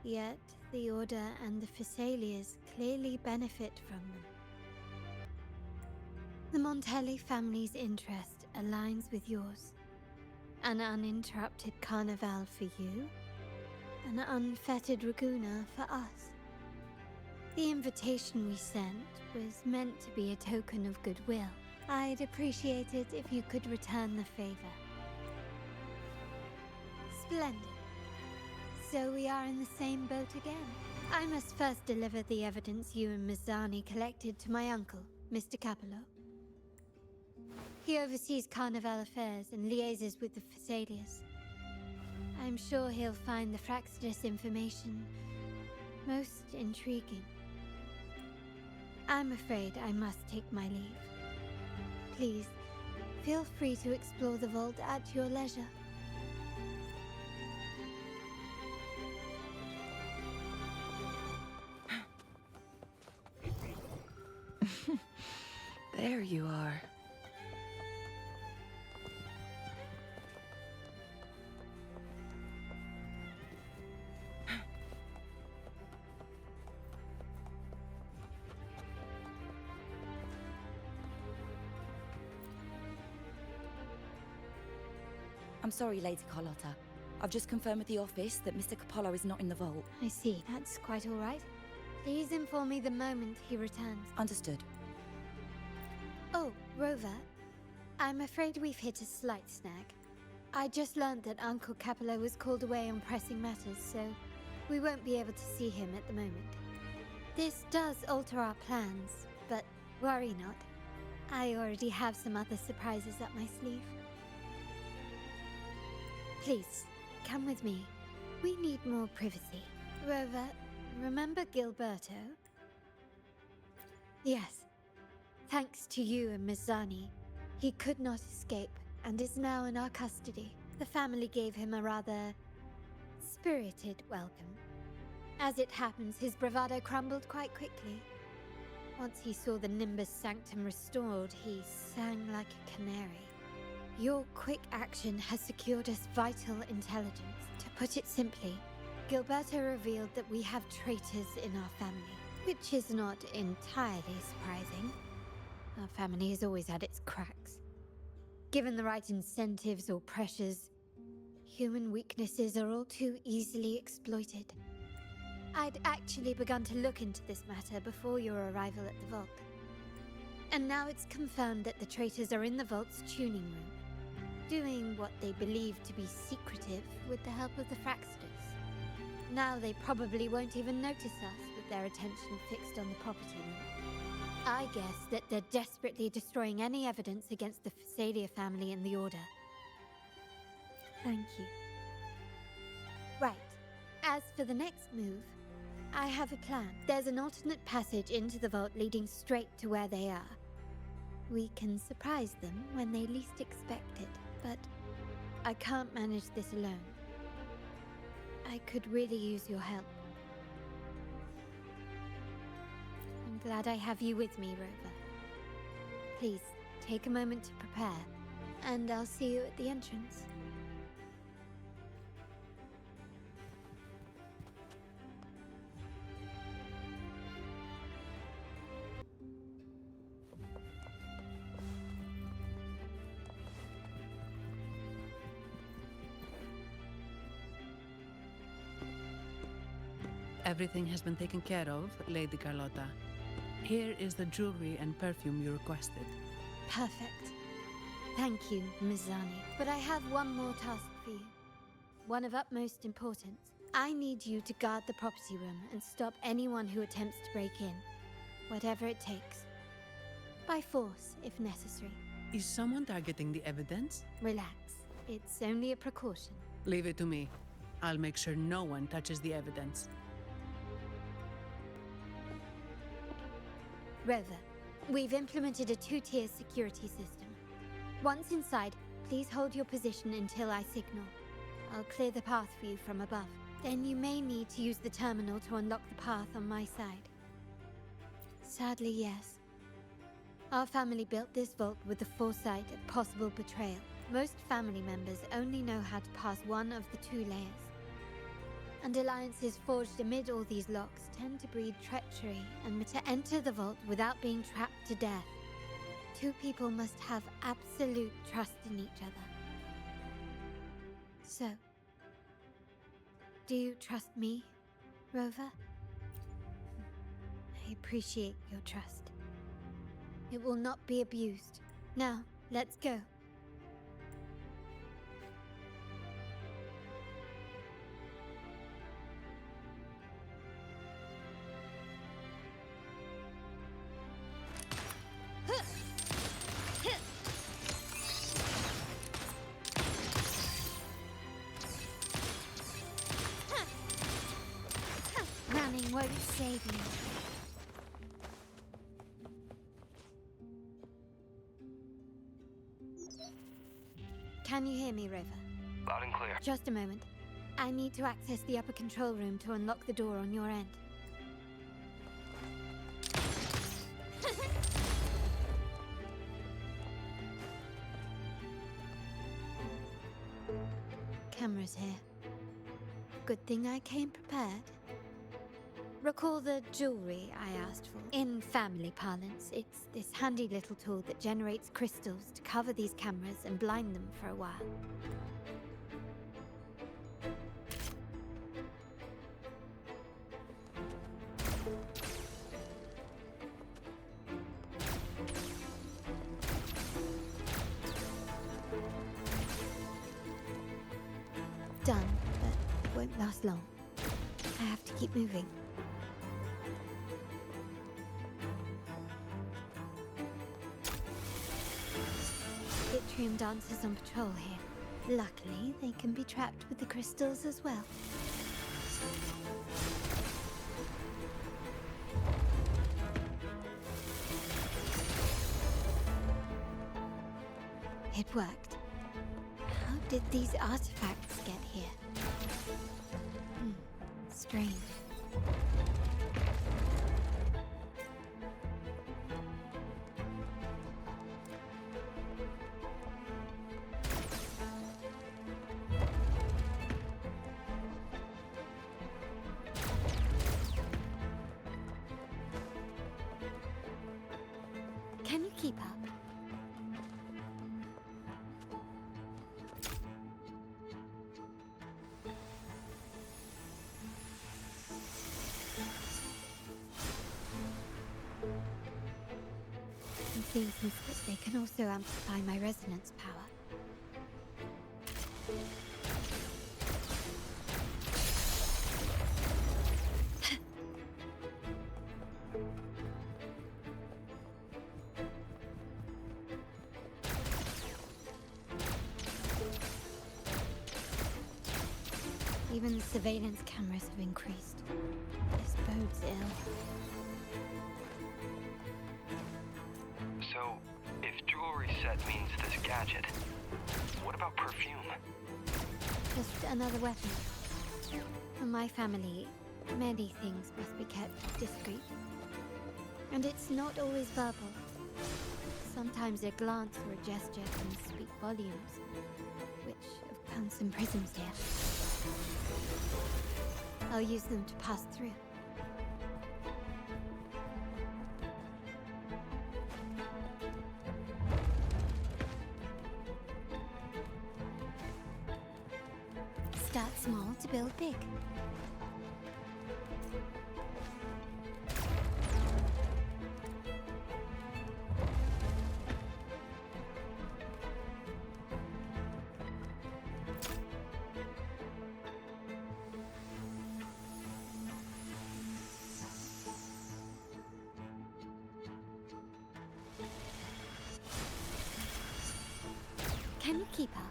yet the Order and the Phasaelius clearly benefit from them. The Montelli family's interest aligns with yours. An uninterrupted carnival for you, an unfettered Raguna for us. The invitation we sent was meant to be a token of goodwill. I'd appreciate it if you could return the favor. Splendid. So we are in the same boat again. I must first deliver the evidence you and Mazzani collected to my uncle, Mr. Capello. He oversees Carnival affairs and liaises with the Phasaelius. I'm sure he'll find the Fraxidus information most intriguing. I'm afraid I must take my leave. Please, feel free to explore the vault at your leisure. There you are. I'm sorry, Lady Carlotta. I've just confirmed with the office that Mr. Capello is not in the vault. I see. That's quite all right. Please inform me the moment he returns. Understood. Oh, Rover. I'm afraid we've hit a slight snag. I just learned that Uncle Capello was called away on pressing matters, so we won't be able to see him at the moment. This does alter our plans, but worry not. I already have some other surprises up my sleeve. Please, come with me. We need more privacy. Rover, remember Gilberto? Yes. Thanks to you and Mazzani, he could not escape and is now in our custody. The family gave him a rather spirited welcome. As it happens, his bravado crumbled quite quickly. Once he saw the Nimbus Sanctum restored, he sang like a canary. Your quick action has secured us vital intelligence. To put it simply, Gilberto revealed that we have traitors in our family, which is not entirely surprising. Our family has always had its cracks. Given the right incentives or pressures, human weaknesses are all too easily exploited. I'd actually begun to look into this matter before your arrival at the vault. And now it's confirmed that the traitors are in the vault's tuning room, doing what they believe to be secretive with the help of the Fraxidus. Now they probably won't even notice us with their attention fixed on the property room. I guess that they're desperately destroying any evidence against the Phasalia family and the Order. Thank you. Right. As for the next move, I have a plan. There's an alternate passage into the vault leading straight to where they are. We can surprise them when they least expect it, but I can't manage this alone. I could really use your help. I'm glad I have you with me, Rover. Please, take a moment to prepare, and I'll see you at the entrance. Everything has been taken care of, Lady Carlotta. Here is the jewelry and perfume you requested. Perfect. Thank you, Ms. Zani. But I have one more task for you. One of utmost importance. I need you to guard the property room and stop anyone who attempts to break in. Whatever it takes. By force, if necessary. Is someone targeting the evidence? Relax. It's only a precaution. Leave it to me. I'll make sure no one touches the evidence. Rover, we've implemented a 2-tier security system. Once inside, please hold your position until I signal. I'll clear the path for you from above. Then you may need to use the terminal to unlock the path on my side. Sadly, yes. Our family built this vault with the foresight of possible betrayal. Most family members only know how to pass one of the 2 layers. And alliances forged amid all these locks tend to breed treachery and to enter the vault without being trapped to death. 2 people must have absolute trust in each other. So, do you trust me, Rover? I appreciate your trust. It will not be abused. Now, let's go. Running won't save you. Can you hear me, Rover? Loud and clear. Just a moment. I need to access the upper control room to unlock the door on your end. Cameras here. Good thing I came prepared. Recall the jewelry I asked for. In family parlance, it's this handy little tool that generates crystals to cover these cameras and blind them for a while. Done, but it won't last long. I have to keep moving. Atrium dancers on patrol here. Luckily, they can be trapped with the crystals as well. It worked. How did these artifacts get here? Strange. Can you keep up? I'm seeing some splits. They can also amplify my resonance power. Even the surveillance cameras have increased. This bodes ill. So, if jewelry set means this gadget, what about perfume? Just another weapon. For my family, many things must be kept discreet. And it's not always verbal. Sometimes a glance or a gesture can speak volumes, which have found some prisms here. I'll use them to pass through. Start small to build big. Can you keep up?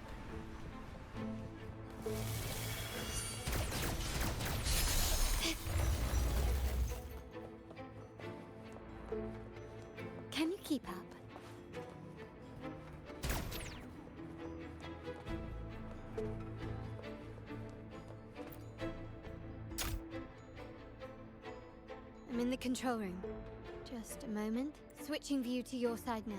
Can you keep up? I'm in the control room. Just a moment. Switching view to your side now.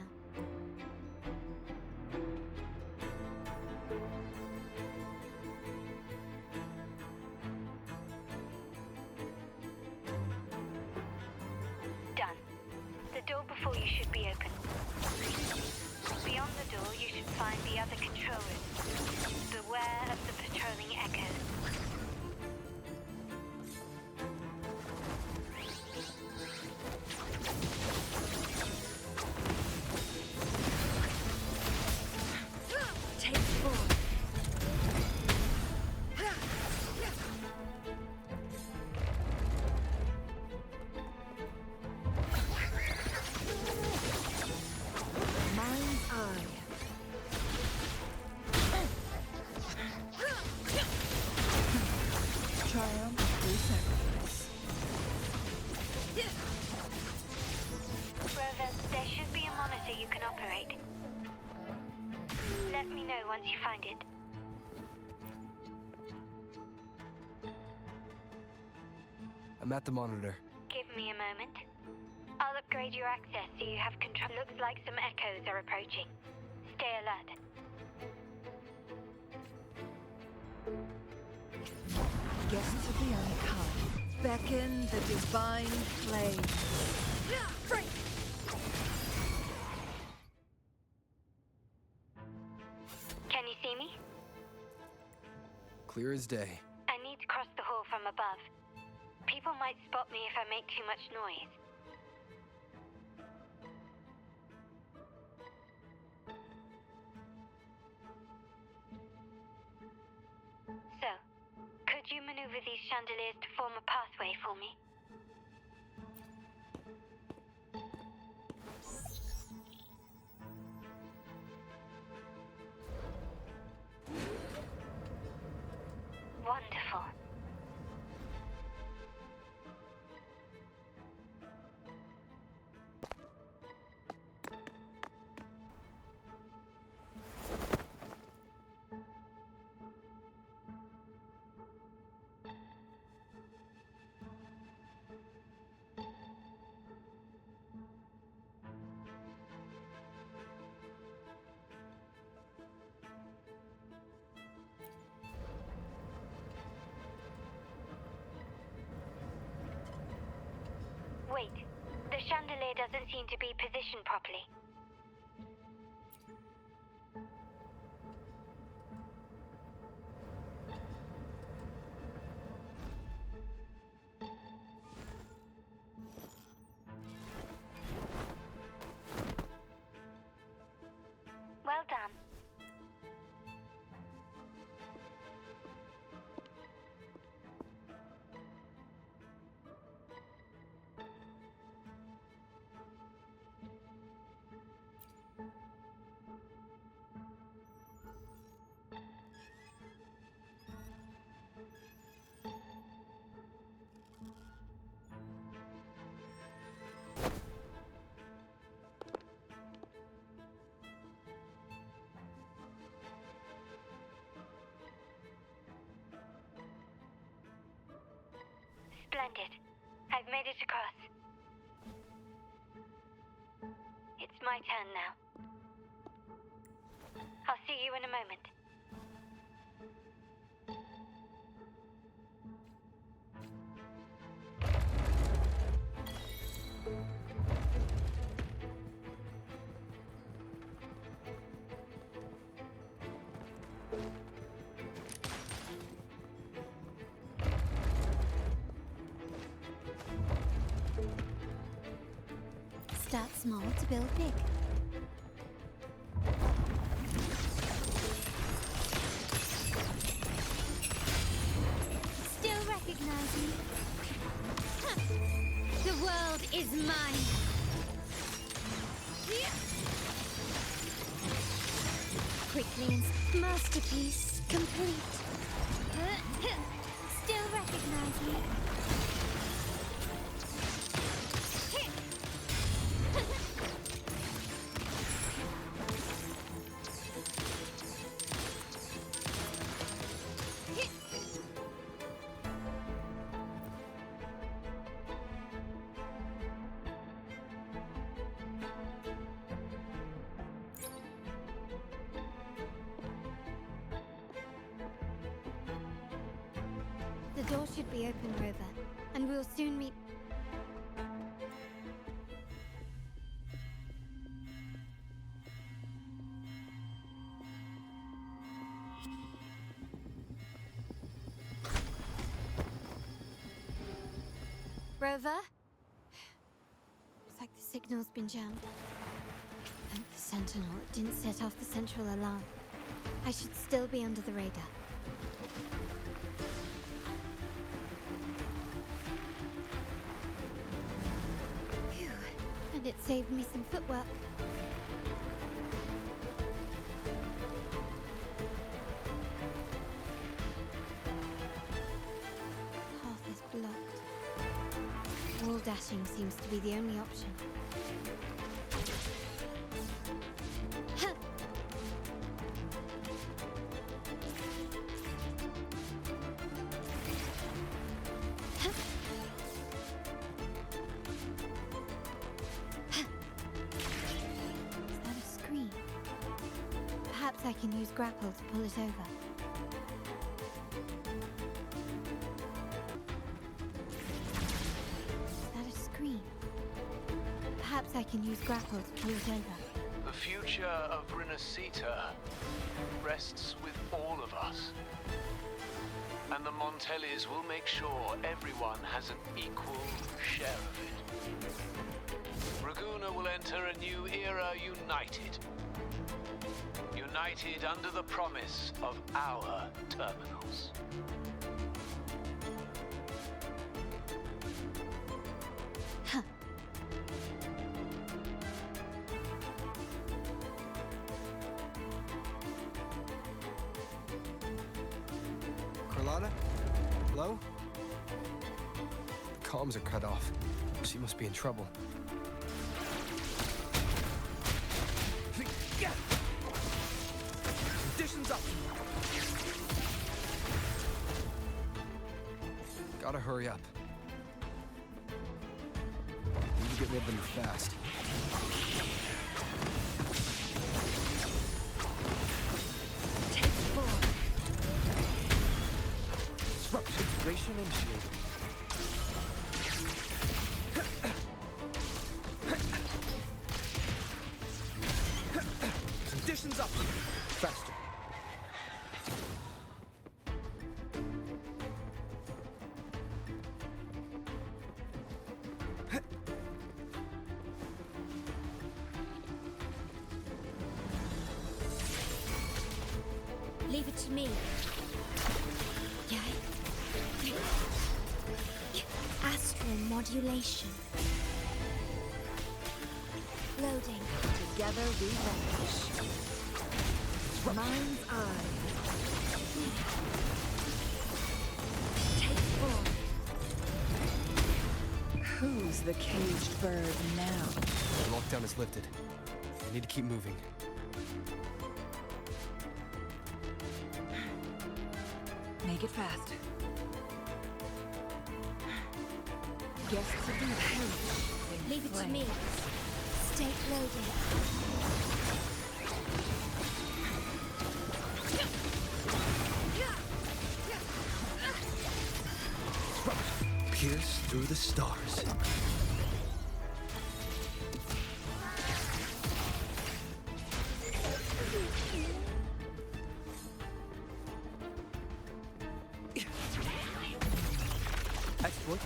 Done. The door before you should be open. Beyond the door, you should find the other control room. Beware of the patrolling echoes. Take 4. Mind's eye. Triumph through sacrifice. Rover, there should be a monitor you can operate. Let me know once you find it. I'm at the monitor. Give me a moment. I'll upgrade your access so you have control. Looks like some echoes are approaching. Stay alert. Guests of the unkind. Beckon the divine flame. Break! Can you see me? Clear as day. I need to cross the hall from above. People might spot me if I make too much noise. So, could you maneuver these chandeliers to form a pathway for me? Wonderful. Wait, the chandelier doesn't seem to be positioned properly. Well done. Splendid. I've made it across. It's my turn now. I'll see you in a moment. Start small to build big. Still recognize me? Huh. The world is mine. Quickly and masterpiece complete. Still recognize me? The door should be open, Rover, and we'll soon meet. Rover? Looks like the signal's been jammed. Thank the Sentinel it didn't set off the central alarm. I should still be under the radar. Phew. And it saved me some footwork. Path is blocked. Wall dashing seems to be the only option. Huh. Huh. Huh. Is that a screen? Perhaps I can use grapple to pull it over. Perhaps I can use grapple to pull it over. The future of Rinascita rests with all of us. And the Montellis will make sure everyone has an equal share of it. Raguna will enter a new era united. United under the promise of our terminals. Carlotta? Hello? The comms are cut off. She must be in trouble. Conditions up! Gotta hurry up. Need to get rid of them fast. Disruption initiated. Conditions up! Faster. Leave it to me. Astral modulation. Loading. Together we vanish. Mind's eye. Take form. Who's the caged bird now? The lockdown is lifted. I need to keep moving. Make it fast. Guests will be perished. Leave it to me. State loading. Pierce through the stars. Exploit.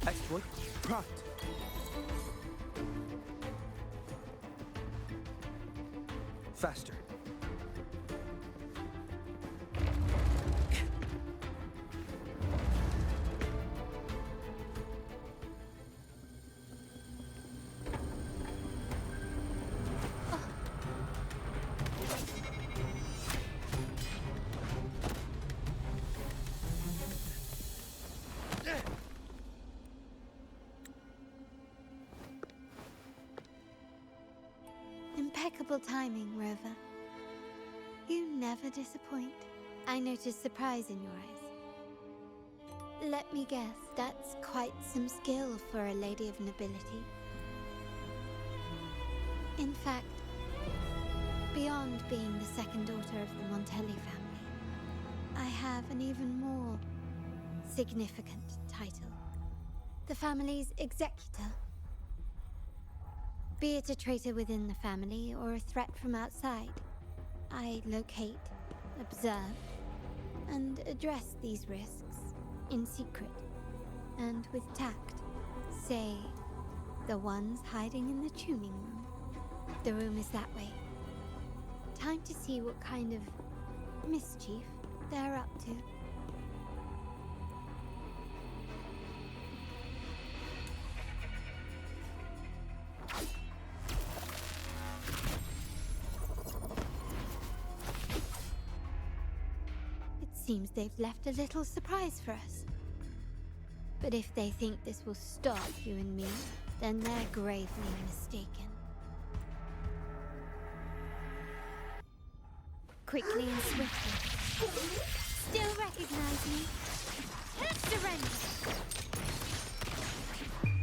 Exploit pride. Faster. Impeccable timing, Rover. You never disappoint. I notice surprise in your eyes. Let me guess, that's quite some skill for a lady of nobility. In fact, beyond being the second daughter of the Montelli family, I have an even more significant title. The family's executor. Be it a traitor within the family or a threat from outside, I locate, observe, and address these risks in secret and with tact. Say, the ones hiding in the tuning room. The room is that way. Time to see what kind of mischief they're up to. Seems they've left a little surprise for us. But if they think this will stop you and me, then they're gravely mistaken. Quickly and swiftly. Still recognize me? Surrender!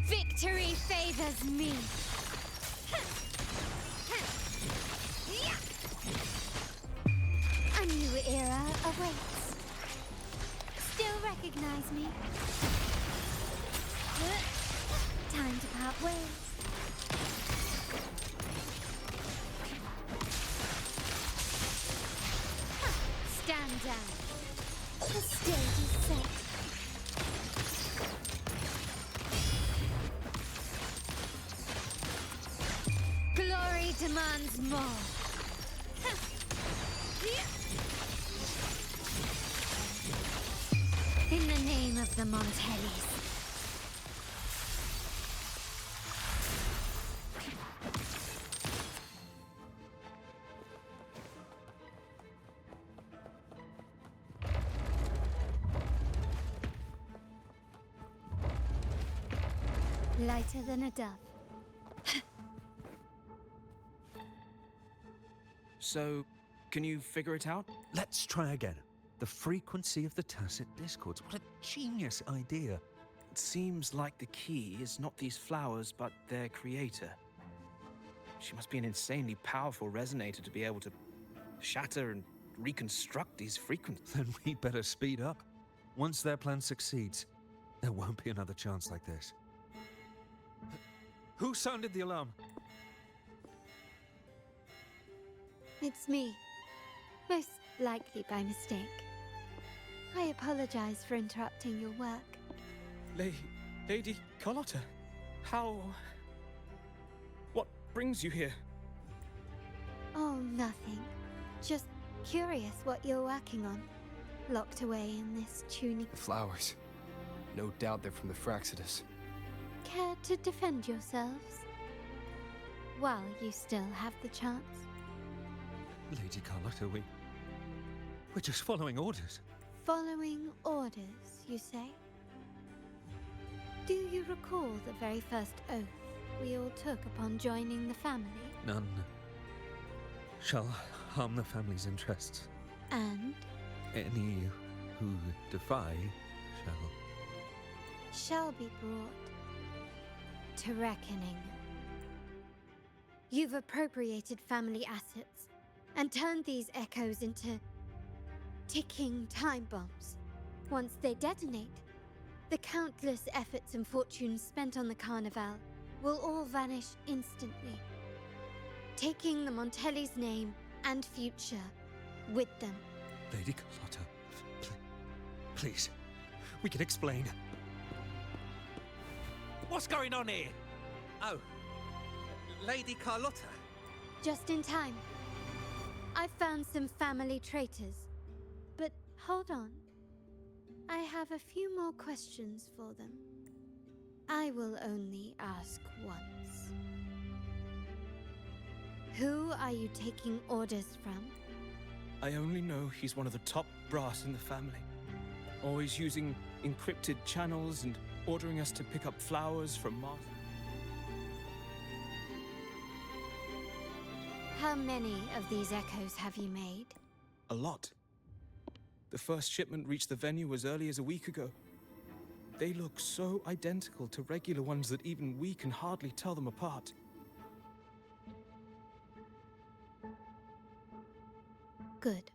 Victory favors me! A new era awaits. Still recognize me? Time to part ways. Stand down. The stage is set. Glory demands more. In the name of the Montellis. Lighter than a dove. So, can you figure it out? Let's try again. The frequency of the tacit discords. What a genius idea. It seems like the key is not these flowers, but their creator. She must be an insanely powerful resonator to be able to shatter and reconstruct these frequencies. Then we better speed up. Once their plan succeeds, there won't be another chance like this. Who sounded the alarm? It's me. Most likely by mistake. I apologize for interrupting your work. Lady Carlotta, how... What brings you here? Oh, nothing. Just curious what you're working on. Locked away in this tuning... Flowers. No doubt they're from the Fraxitus. Care to defend yourselves? While you still have the chance? Lady Carlotta, we're just following orders. Following orders, you say? Do you recall the very first oath we all took upon joining the family? None shall harm the family's interests. And? Any who defy shall be brought to reckoning. You've appropriated family assets and turned these echoes into ticking time bombs. Once they detonate, the countless efforts and fortunes spent on the Carnival will all vanish instantly, taking the Montelli's name and future with them. Lady Carlotta, please, we can explain. What's going on here? Oh, Lady Carlotta. Just in time. I found some family traitors. But hold on. I have a few more questions for them. I will only ask once. Who are you taking orders from? I only know he's one of the top brass in the family. Always using encrypted channels and ordering us to pick up flowers from Mars. How many of these echoes have you made? A lot. The first shipment reached the venue as early as a week ago. They look so identical to regular ones that even we can hardly tell them apart. Good.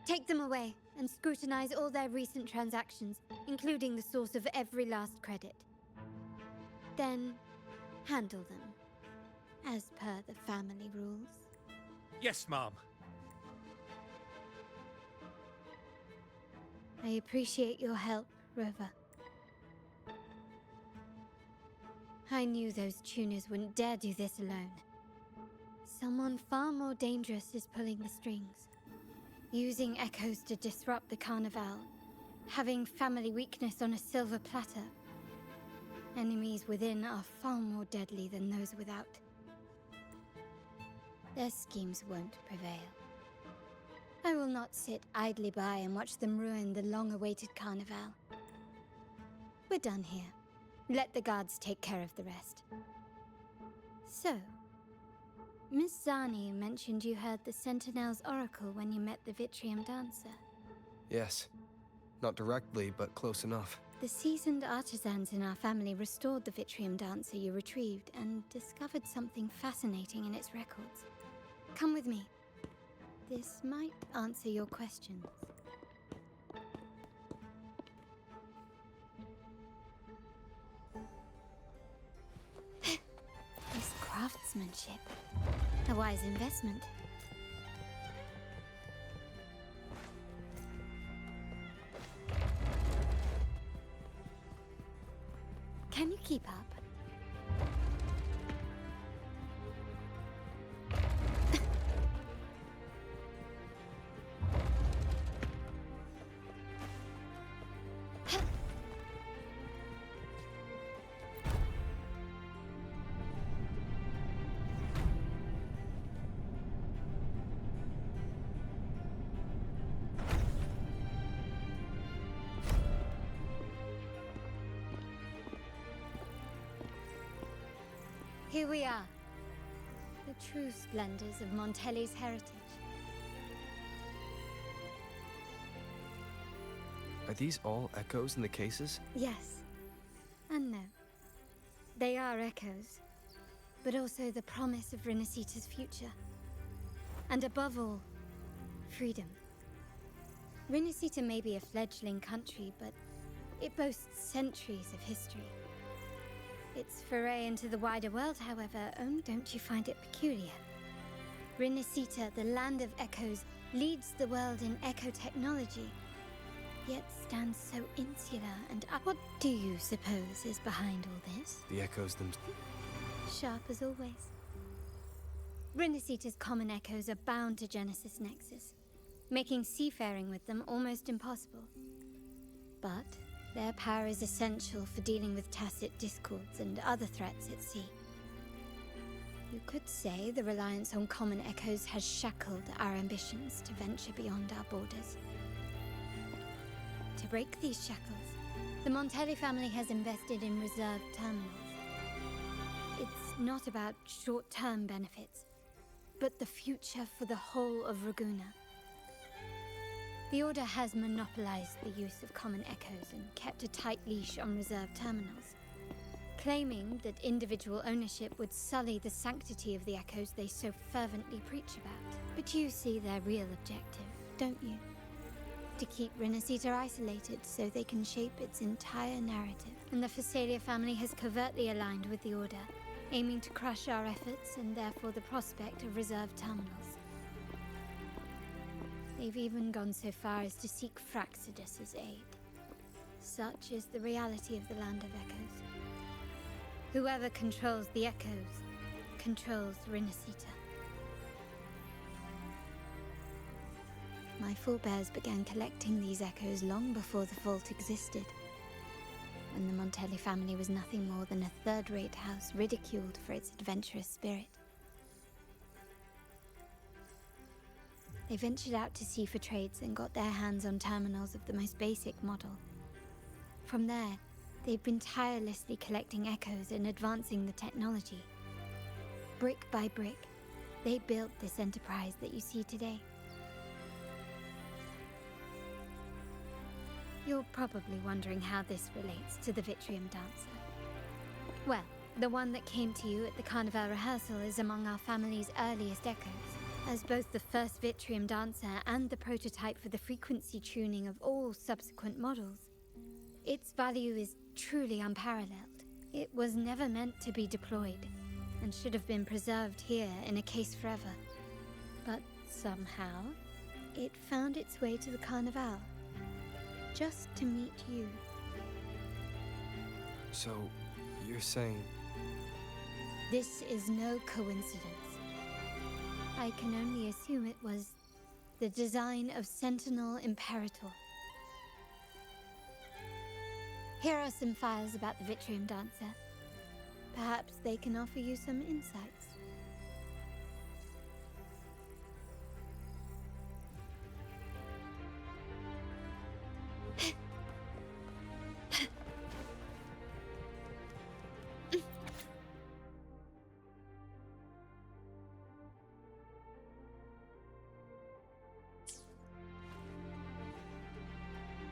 Take them away and scrutinize all their recent transactions, including the source of every last credit. Then, handle them, as per the family rules. Yes, Mom. I appreciate your help, Rover. I knew those tuners wouldn't dare do this alone. Someone far more dangerous is pulling the strings. Using echoes to disrupt the Carnival. Having family weakness on a silver platter. Enemies within are far more deadly than those without. Their schemes won't prevail. I will not sit idly by and watch them ruin the long-awaited Carnival. We're done here. Let the guards take care of the rest. So, Miss Zani mentioned you heard the Sentinel's oracle when you met the Vitrium Dancer. Yes. Not directly, but close enough. The seasoned artisans in our family restored the Vitrium Dancer you retrieved and discovered something fascinating in its records. Come with me. This might answer your questions. This craftsmanship. A wise investment. Can you keep up? Here we are. The true splendors of Montelli's heritage. Are these all echoes in the cases? Yes. And no. They are echoes, but also the promise of Rinascita's future. And above all, freedom. Rinascita may be a fledgling country, but it boasts centuries of history. Its foray into the wider world, however, don't you find it peculiar? Rinascita, the land of echoes, leads the world in echo technology, yet stands so insular and What do you suppose is behind all this? The echoes themselves. Sharp as always. Rinascita's common echoes are bound to Genesis Nexus, making seafaring with them almost impossible. But their power is essential for dealing with tacit discords and other threats at sea. You could say the reliance on common echoes has shackled our ambitions to venture beyond our borders. To break these shackles, the Montelli family has invested in reserved terminals. It's not about short-term benefits, but the future for the whole of Raguna. The Order has monopolized the use of common echoes and kept a tight leash on reserved terminals, claiming that individual ownership would sully the sanctity of the echoes they so fervently preach about. But you see their real objective, don't you? To keep Rinascita isolated so they can shape its entire narrative. And the Phasalia family has covertly aligned with the Order, aiming to crush our efforts and therefore the prospect of reserved terminals. They've even gone so far as to seek Fraxidus's aid. Such is the reality of the Land of Echoes. Whoever controls the echoes controls Rinascita. My forebears began collecting these echoes long before the vault existed, when the Montelli family was nothing more than a third-rate house ridiculed for its adventurous spirit. They ventured out to sea for trades and got their hands on terminals of the most basic model. From there, they've been tirelessly collecting echoes and advancing the technology. Brick by brick, they built this enterprise that you see today. You're probably wondering how this relates to the Vitrium Dancer. Well, the one that came to you at the Carnival rehearsal is among our family's earliest echoes. As both the first Vitrium Dancer and the prototype for the frequency tuning of all subsequent models, its value is truly unparalleled. It was never meant to be deployed, and should have been preserved here in a case forever. But somehow, it found its way to the Carnival, just to meet you. So, you're saying... This is no coincidence. I can only assume it was the design of Sentinel Imperator. Here are some files about the Vitrium Dancer. Perhaps they can offer you some insights.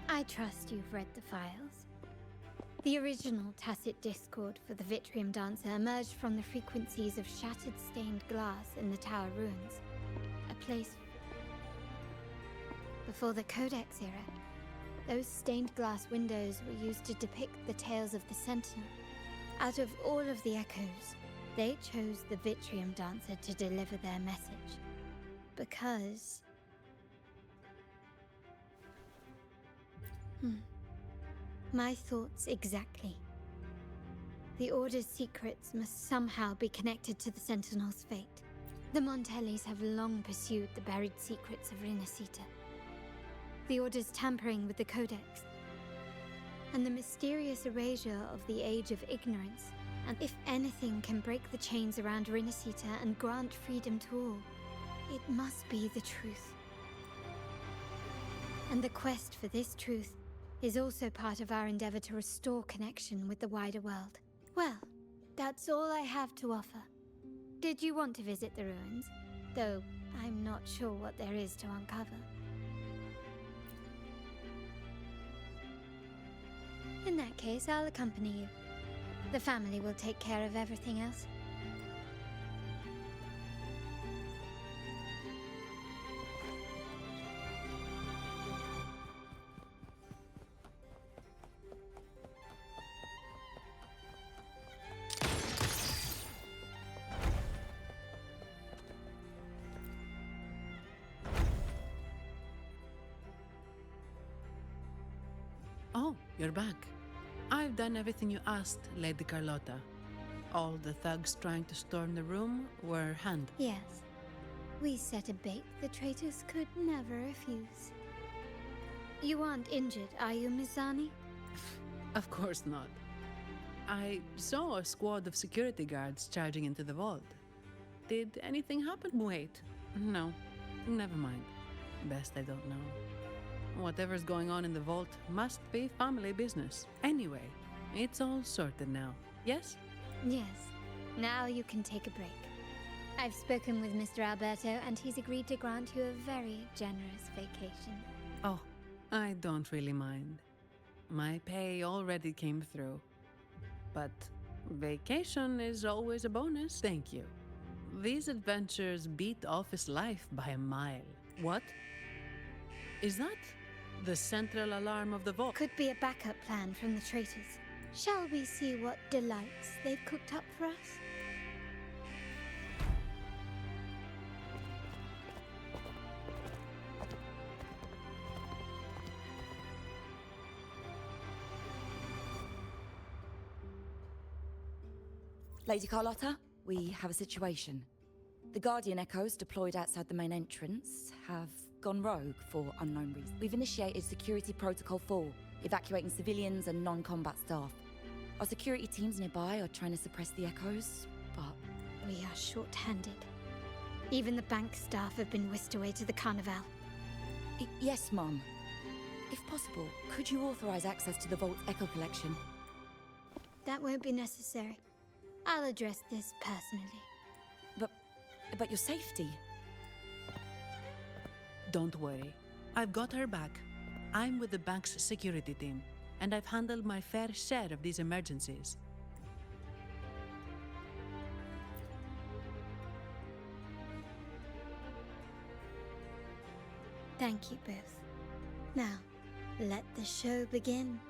I trust you've read the files. The original tacit discord for the Vitrium Dancer emerged from the frequencies of shattered stained glass in the Tower ruins, a place before the Codex era. Those stained glass windows were used to depict the tales of the Sentinel. Out of all of the echoes, they chose the Vitrium Dancer to deliver their message. Because... My thoughts exactly. The Order's secrets must somehow be connected to the Sentinel's fate. The Montellis have long pursued the buried secrets of Rinascita. The Order's tampering with the Codex, and the mysterious erasure of the Age of Ignorance. And if anything can break the chains around Rinascita and grant freedom to all, it must be the truth. And the quest for this truth is also part of our endeavor to restore connection with the wider world. Well, that's all I have to offer. Did you want to visit the ruins? Though I'm not sure what there is to uncover. In that case, I'll accompany you. The family will take care of everything else. Oh, you're back. I've done everything you asked, Lady Carlotta. All the thugs trying to storm the room were handled. Yes. We set a bait the traitors could never refuse. You aren't injured, are you, Miss Zani? Of course not. I saw a squad of security guards charging into the vault. Did anything happen? Wait. No. Never mind. Best I don't know. Whatever's going on in the vault must be family business. Anyway, it's all sorted now, yes? Yes. Now you can take a break. I've spoken with Mr. Alberto, and he's agreed to grant you a very generous vacation. Oh, I don't really mind. My pay already came through. But vacation is always a bonus. Thank you. These adventures beat office life by a mile. What? Is that the central alarm of the vault? Could be a backup plan from the traitors. Shall we see what delights they've cooked up for us? Lady Carlotta, we have a situation. The Guardian Echoes deployed outside the main entrance have gone rogue for unknown reasons. We've initiated Security Protocol 4, evacuating civilians and non-combat staff. Our security teams nearby are trying to suppress the Echoes, but... We are short-handed. Even the bank staff have been whisked away to the Carnival. Yes, Mum. If possible, could you authorize access to the Vault's Echo collection? That won't be necessary. I'll address this personally. But your safety? Don't worry. I've got her back. I'm with the bank's security team, and I've handled my fair share of these emergencies. Thank you both. Now, let the show begin.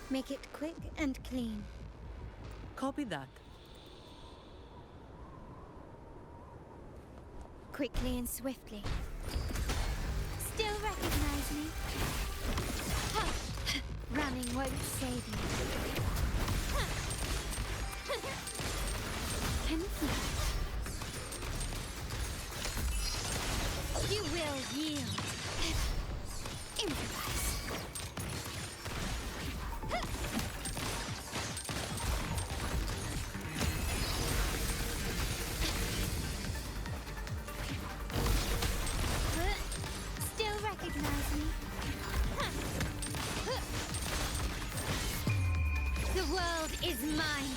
Make it quick and clean. Copy that. Quickly and swiftly. Still recognize me? Running won't save you. Can you will yield. Improvise. The world is mine.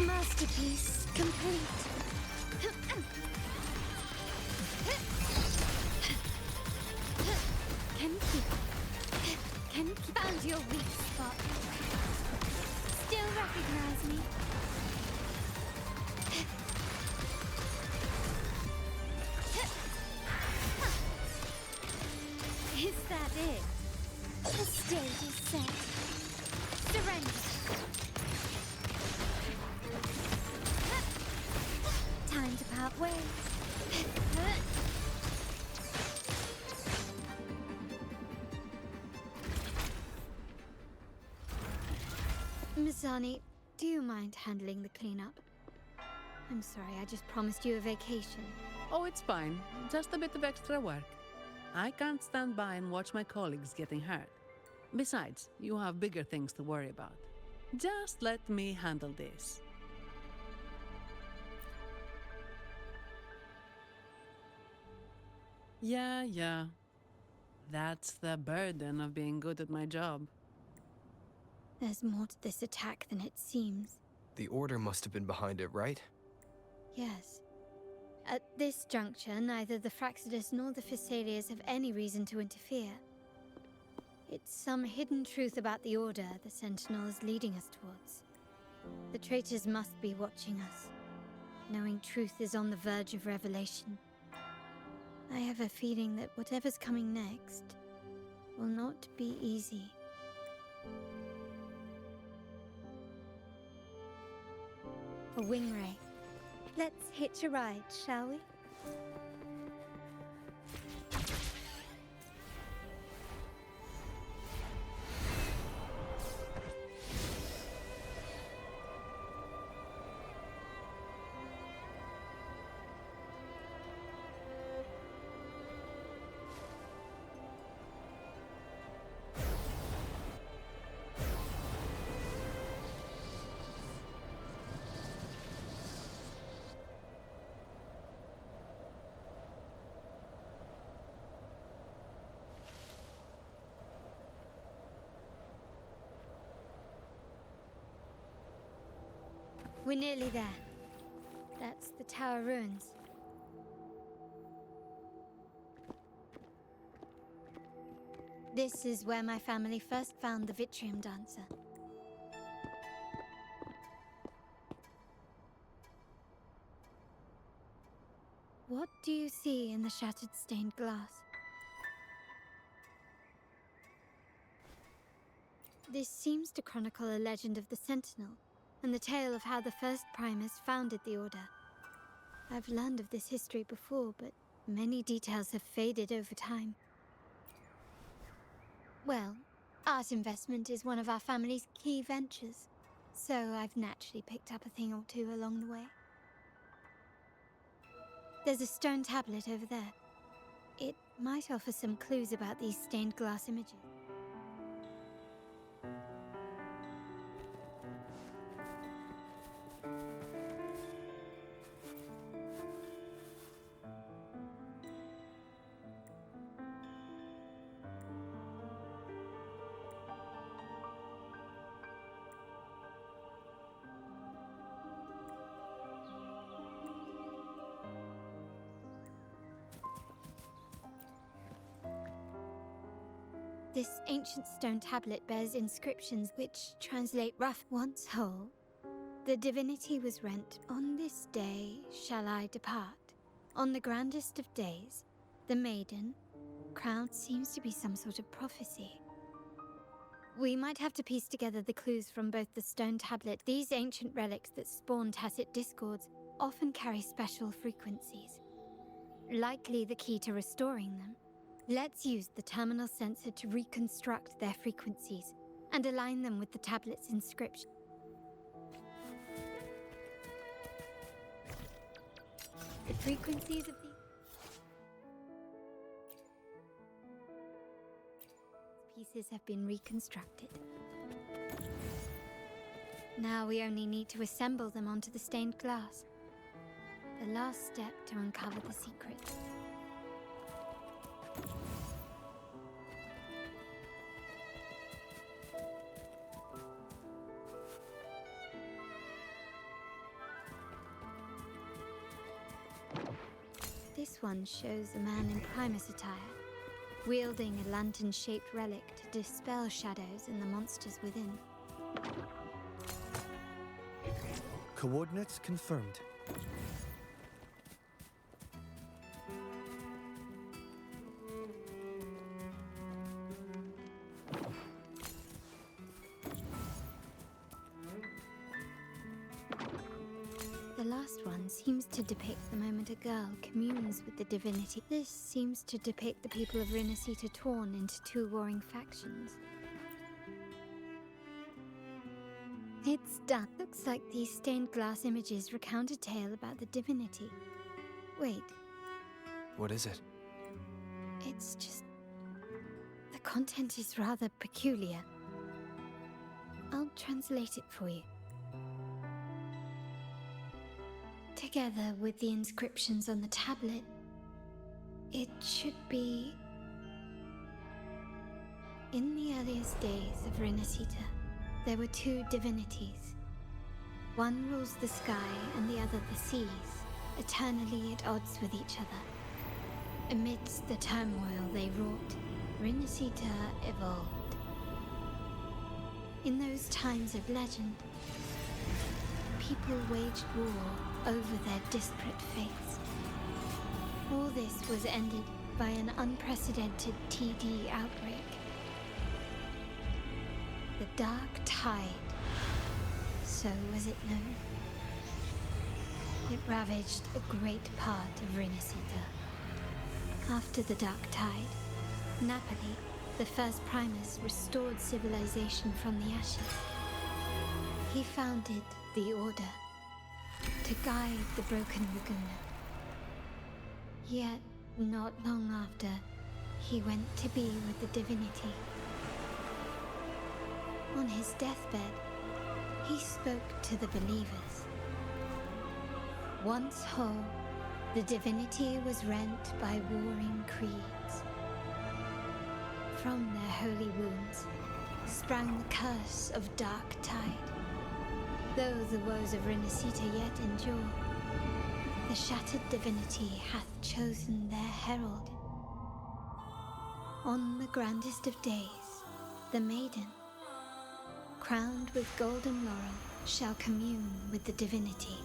Masterpiece complete. Can you found your weak spot? Still recognize me? Is that it? The stage is set. Surrender. Time to part ways. Mizani, do you mind handling the cleanup? I'm sorry, I just promised you a vacation. Oh, it's fine. Just a bit of extra work. I can't stand by and watch my colleagues getting hurt. Besides, you have bigger things to worry about. Just let me handle this. Yeah. That's the burden of being good at my job. There's more to this attack than it seems. The Order must have been behind it, right? Yes. At this juncture, neither the Fraxidus nor the Physaelians have any reason to interfere. It's some hidden truth about the Order the Sentinel is leading us towards. The traitors must be watching us, knowing truth is on the verge of revelation. I have a feeling that whatever's coming next will not be easy. A wing ray. Let's hitch a ride, shall we? We're nearly there. That's the tower ruins. This is where my family first found the Vitrium Dancer. What do you see in the shattered stained glass? This seems to chronicle a legend of the Sentinel, and the tale of how the first Primus founded the Order. I've learned of this history before, but many details have faded over time. Well, art investment is one of our family's key ventures, so I've naturally picked up a thing or two along the way. There's a stone tablet over there. It might offer some clues about these stained glass images. This ancient stone tablet bears inscriptions which translate rough. Once whole, the divinity was rent. On this day shall I depart. On the grandest of days, the maiden crowned seems to be some sort of prophecy. We might have to piece together the clues from both the stone tablet. These ancient relics that spawn tacit discords often carry special frequencies, likely the key to restoring them. Let's use the terminal sensor to reconstruct their frequencies and align them with the tablet's inscription. The frequencies of these pieces have been reconstructed. Now we only need to assemble them onto the stained glass. The last step to uncover the secret. This one shows a man in Primus attire, wielding a lantern-shaped relic to dispel shadows and the monsters within. Coordinates confirmed. The last one seems to depict the moment a girl communes with the divinity. This seems to depict the people of Rinascita torn into two warring factions. It's done. Looks like these stained glass images recount a tale about the divinity. Wait. What is it? It's just... the content is rather peculiar. I'll translate it for you. Together with the inscriptions on the tablet, it should be... In the earliest days of Rinascita, there were two divinities. One rules the sky and the other the seas, eternally at odds with each other. Amidst the turmoil they wrought, Rinascita evolved. In those times of legend, people waged war over their disparate fates. All this was ended by an unprecedented TD outbreak. The Dark Tide, so was it known. It ravaged a great part of Rinascita. After the Dark Tide, Napoli, the first Primus, restored civilization from the ashes. He founded the Order to guide the broken Laguna. Yet, not long after, he went to be with the divinity. On his deathbed, he spoke to the believers. Once whole, the divinity was rent by warring creeds. From their holy wounds sprang the curse of Dark Tide. Though the woes of Rinascita yet endure, the shattered divinity hath chosen their herald. On the grandest of days, the maiden, crowned with golden laurel, shall commune with the divinity.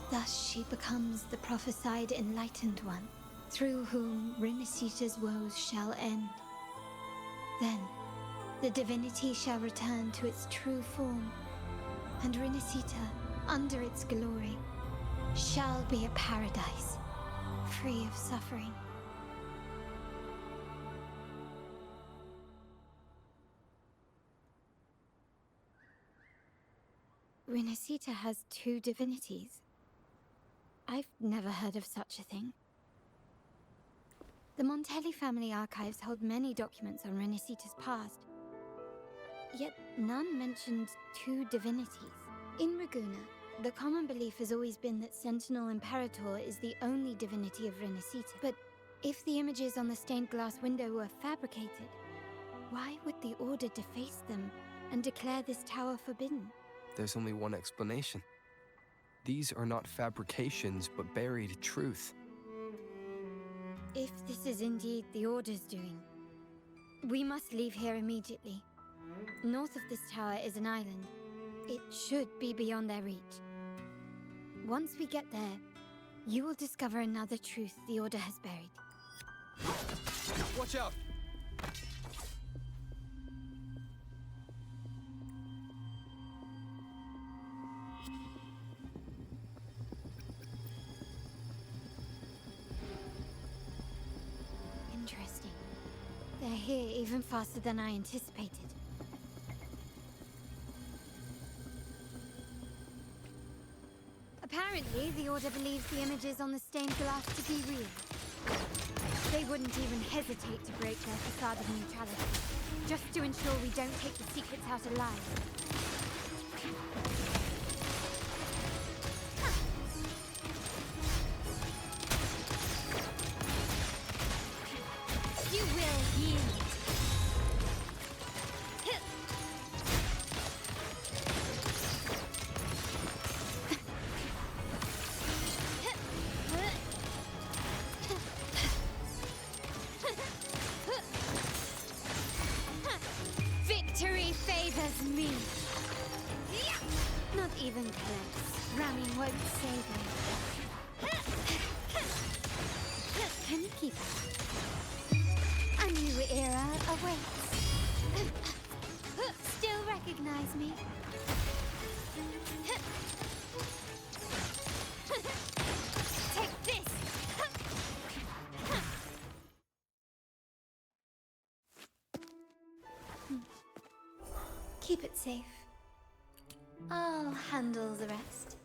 Thus she becomes the prophesied enlightened one, through whom Rinascita's woes shall end. Then, the divinity shall return to its true form, and Rinascita, under its glory, shall be a paradise, free of suffering. Rinascita has two divinities. I've never heard of such a thing. The Montelli family archives hold many documents on Rinascita's past, yet none mentioned two divinities. In Ragusa, the common belief has always been that Sentinel Imperator is the only divinity of Rinascita. But if the images on the stained glass window were fabricated, why would the Order deface them and declare this tower forbidden? There's only one explanation. These are not fabrications, but buried truth. If this is indeed the Order's doing, we must leave here immediately. North of this tower is an island. It should be beyond their reach. Once we get there, you will discover another truth the Order has buried. Watch out! Interesting. They're here even faster than I anticipated. Apparently, the Order believes the images on the stained glass to be real. They wouldn't even hesitate to break their facade of neutrality, just to ensure we don't take the secrets out alive. You will yield. Victory favors me. Not even close. Ramming won't save me. Can you keep up? A new era awaits. Still recognize me? Take this! Keep it safe. I'll handle the rest.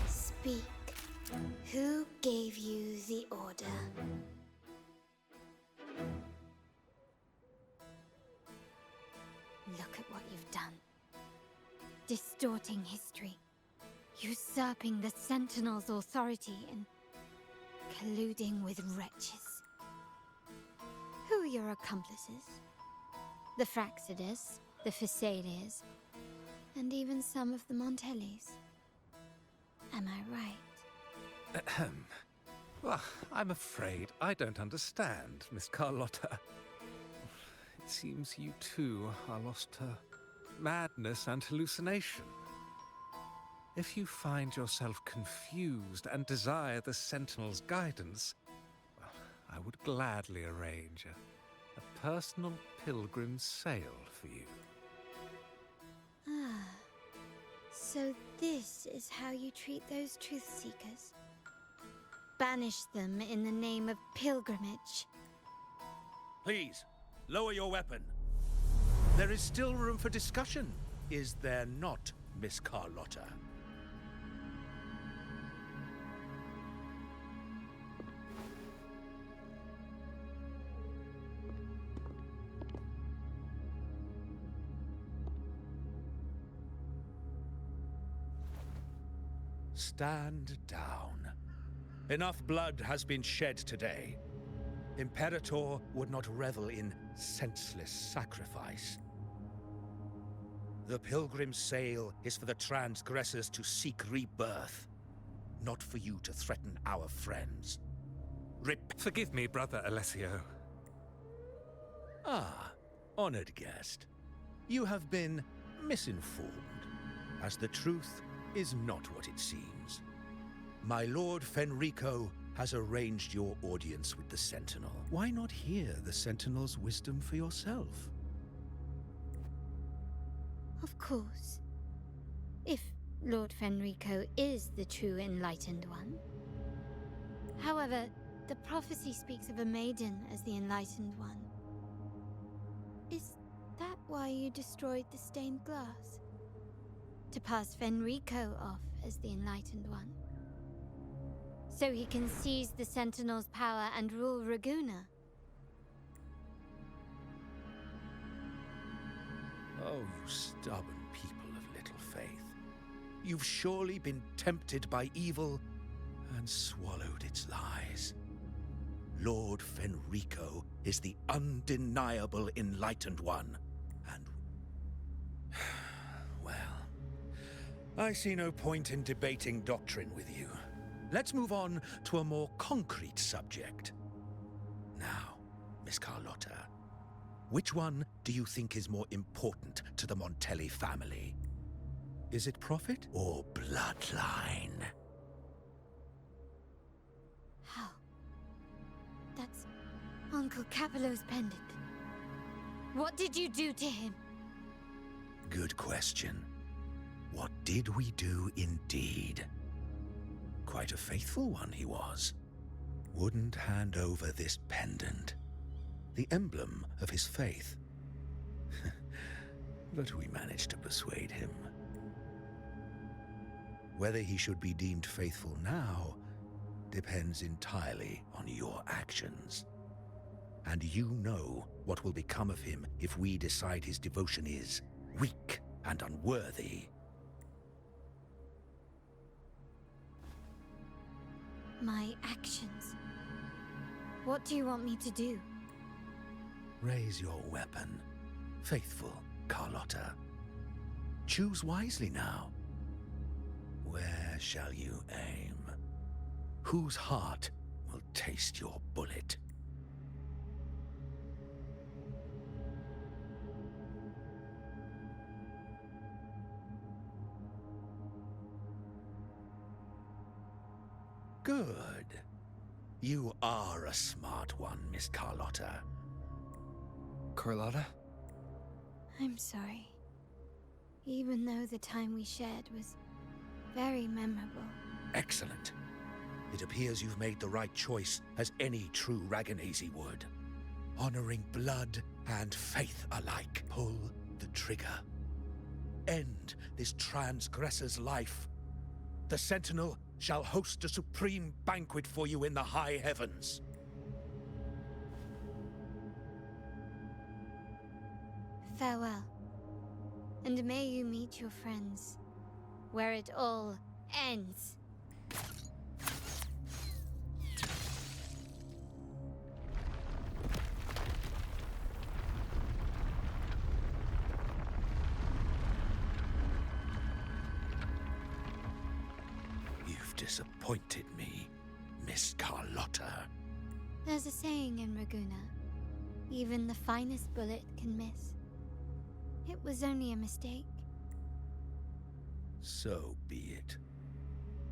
Speak. Who gave you the order? Look at what you've done. Distorting history. Usurping the Sentinel's authority and colluding with wretches. Who are your accomplices? The Fraxidas, the Facades, and even some of the Montellis. Am I right? Ahem. Well, I'm afraid I don't understand, Miss Carlotta. It seems you too are lost to madness and hallucination. If you find yourself confused and desire the Sentinel's guidance, well, I would gladly arrange a personal pilgrim sail for you. Ah, so this is how you treat those truth seekers. Banish them in the name of pilgrimage. Please, lower your weapon. There is still room for discussion, is there not, Miss Carlotta? Stand down. Enough blood has been shed today. Imperator would not revel in senseless sacrifice. The pilgrim's sail is for the transgressors to seek rebirth, not for you to threaten our friends. Forgive me, Brother Alessio. Ah, honored guest. You have been misinformed, as the truth is not what it seems. My Lord Fenrico has arranged your audience with the Sentinel. Why not hear the Sentinel's wisdom for yourself? Of course. If Lord Fenrico is the true Enlightened One. However, the prophecy speaks of a maiden as the Enlightened One. Is that why you destroyed the stained glass? To pass Fenrico off as the Enlightened One? So he can seize the Sentinel's power and rule Raguna? Oh, you stubborn people of little faith. You've surely been tempted by evil and swallowed its lies. Lord Fenrico is the undeniable Enlightened One, and... well, I see no point in debating doctrine with you. Let's move on to a more concrete subject. Now, Miss Carlotta, which one do you think is more important to the Montelli family? Is it profit or bloodline? How? That's Uncle Capello's pendant. What did you do to him? Good question. What did we do indeed? Quite a faithful one he was. Wouldn't hand over this pendant, the emblem of his faith. But we managed to persuade him. Whether he should be deemed faithful now depends entirely on your actions. And you know what will become of him if we decide his devotion is weak and unworthy. My actions. What do you want me to do? Raise your weapon, faithful Carlotta. Choose wisely now. Where shall you aim? Whose heart will taste your bullet? Good. You are a smart one, Miss Carlotta. Carlotta? I'm sorry. Even though the time we shared was very memorable. Excellent. It appears you've made the right choice, as any true Ragganese would. Honoring blood and faith alike. Pull the trigger. End this transgressor's life. The Sentinel shall host a supreme banquet for you in the high heavens. Farewell. And may you meet your friends, where it all ends. You've disappointed me, Miss Carlotta. There's a saying in Raguna, even the finest bullet can miss. It was only a mistake. So be it.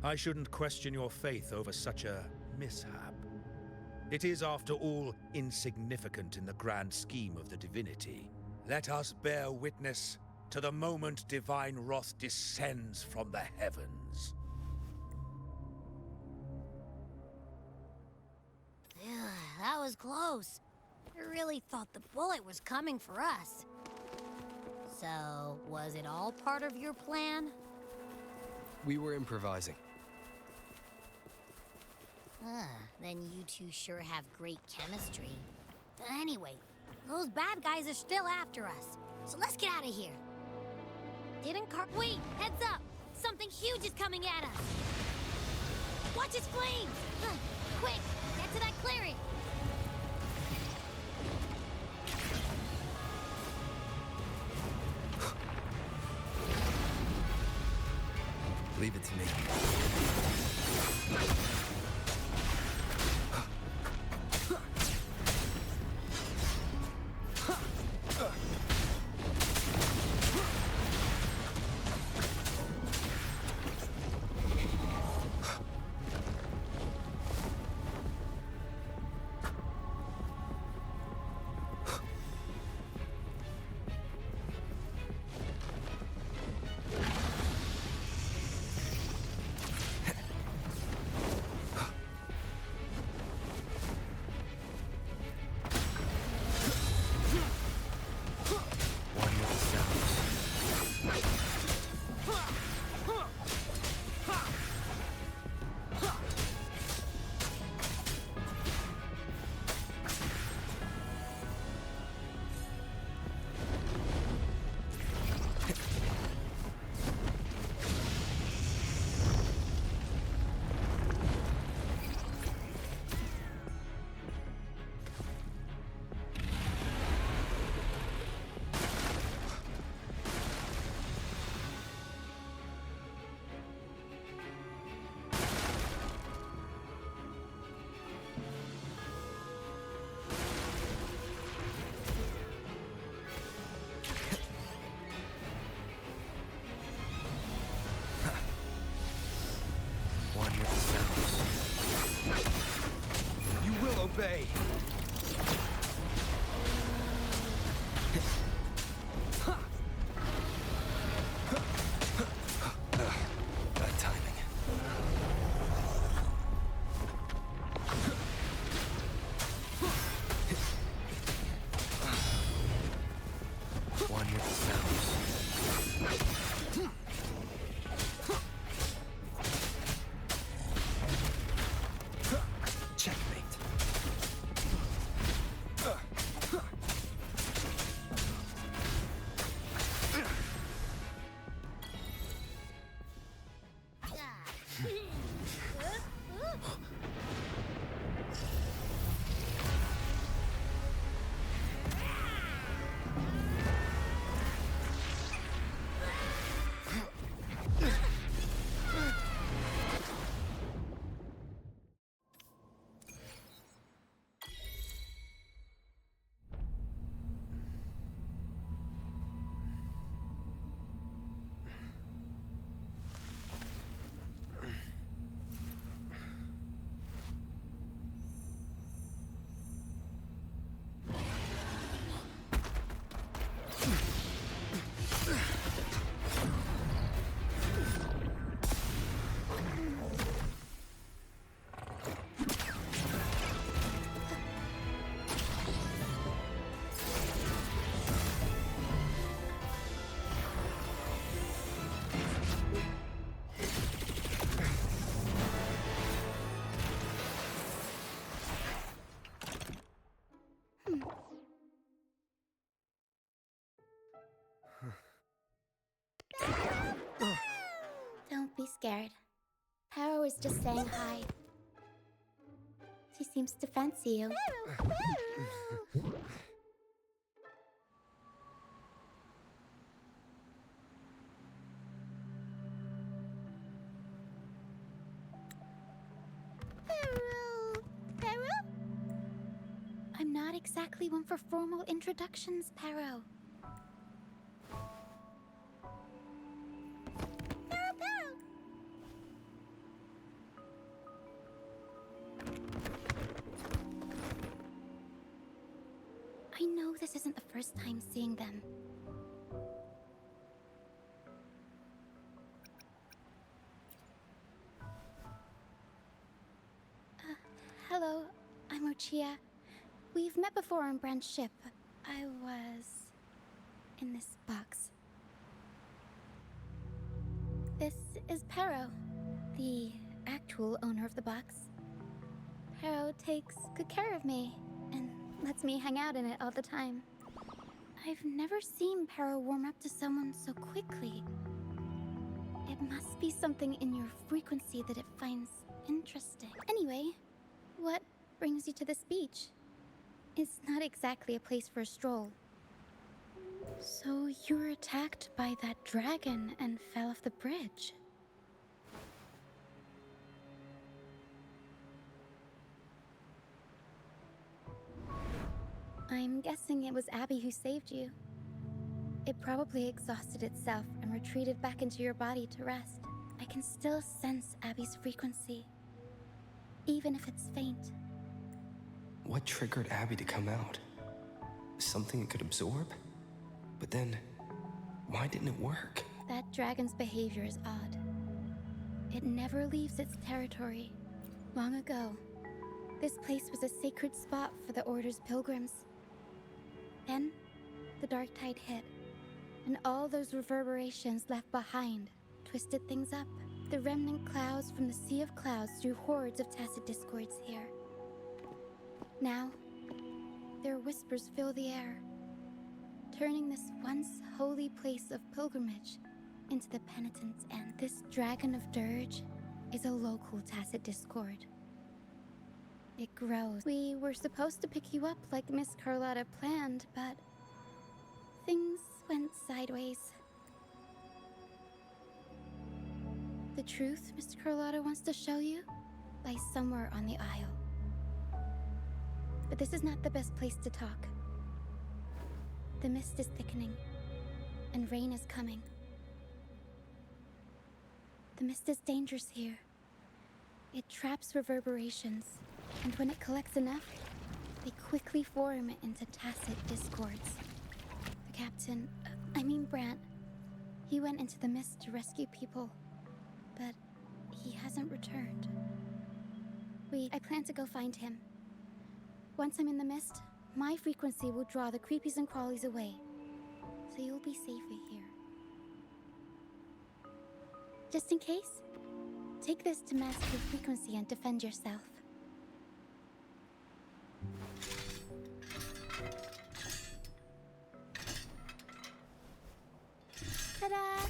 I shouldn't question your faith over such a mishap. It is, after all, insignificant in the grand scheme of the divinity. Let us bear witness to the moment divine wrath descends from the heavens. That was close. I really thought the bullet was coming for us. So, was it all part of your plan? We were improvising. Then you two sure have great chemistry. Anyway, those bad guys are still after us. So let's get out of here. Wait, heads up! Something huge is coming at us! Watch its flames! Quick, get to that clearing! Leave it to me. Obey. Bad timing. One with the sounds. Checkmate. Don't be scared. Paro is just saying hi. She seems to fancy you. I'm not exactly one for formal introductions, Paro. this isn't the first time seeing them. Hello, I'm Lucia. We've met before on Brand's ship. I was in this box. This is Pero, the actual owner of the box. Pero takes good care of me and lets me hang out in it all the time. I've never seen Pero warm up to someone so quickly. It must be something in your frequency that it finds interesting. Anyway, what brings you to this beach? It's not exactly a place for a stroll. So you were attacked by that dragon and fell off the bridge. I'm guessing it was Abby who saved you. It probably exhausted itself and retreated back into your body to rest. I can still sense Abby's frequency, even if it's faint. What triggered Abby to come out? Something it could absorb? But then, why didn't it work? That dragon's behavior is odd. It never leaves its territory. Long ago, this place was a sacred spot for the Order's pilgrims. Then, the dark tide hit, and all those reverberations left behind twisted things up. The remnant clouds from the Sea of Clouds drew hordes of tacit discords here. Now, their whispers fill the air, turning this once holy place of pilgrimage into the penitent's end. This dragon of dirge is a local tacit discord. It grows. We were supposed to pick you up like Miss Carlotta planned, but things went sideways. The truth Mr. Carlotta wants to show you lies somewhere on the aisle. But this is not the best place to talk. The mist is thickening, and rain is coming. The mist is dangerous here. It traps reverberations, and when it collects enough, they quickly form into tacit discords. The captain, Brant, he went into the mist to rescue people, but he hasn't returned. I plan to go find him. Once I'm in the mist, my frequency will draw the creepies and crawlies away, so you'll be safer here. Just in case, take this to mask your frequency and defend yourself. Ta-da!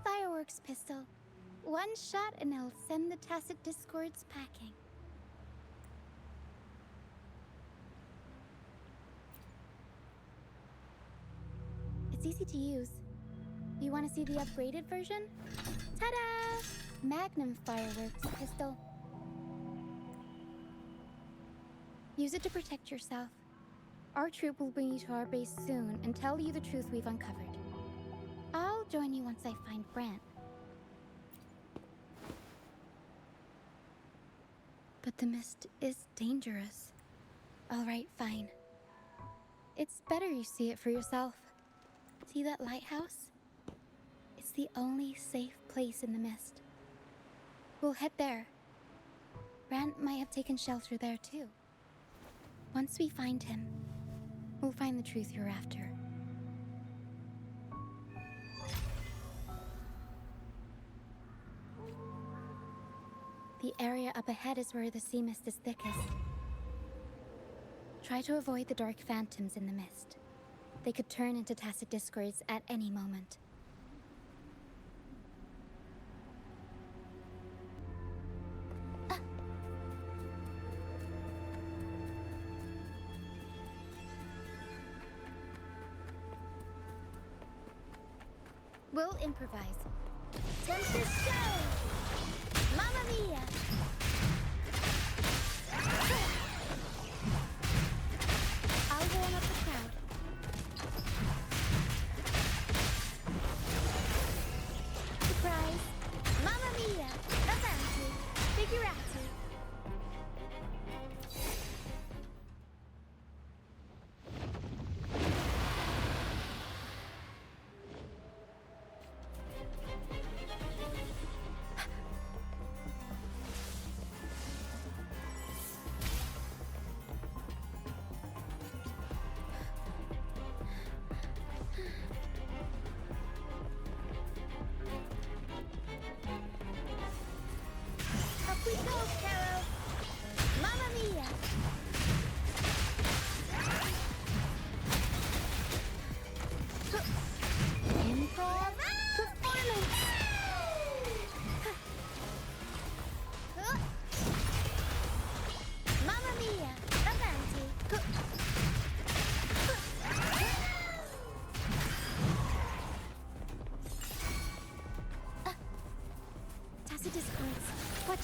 Fireworks pistol. One shot and it'll send the tacit discords packing. It's easy to use. You want to see the upgraded version? Ta-da! Magnum fireworks pistol. Use it to protect yourself. Our troop will bring you to our base soon and tell you the truth we've uncovered. I'll join you once I find Brant. But the mist is dangerous. All right, fine. It's better you see it for yourself. See that lighthouse? It's the only safe place in the mist. We'll head there. Brant might have taken shelter there too. Once we find him, we'll find the truth you're after. The area up ahead is where the sea mist is thickest. Try to avoid the dark phantoms in the mist. They could turn into tacit discords at any moment. We'll improvise. Tempest go! Mamma mia! I'll warm up the crowd. Surprise! Mamma mia! Avanti! Figurati!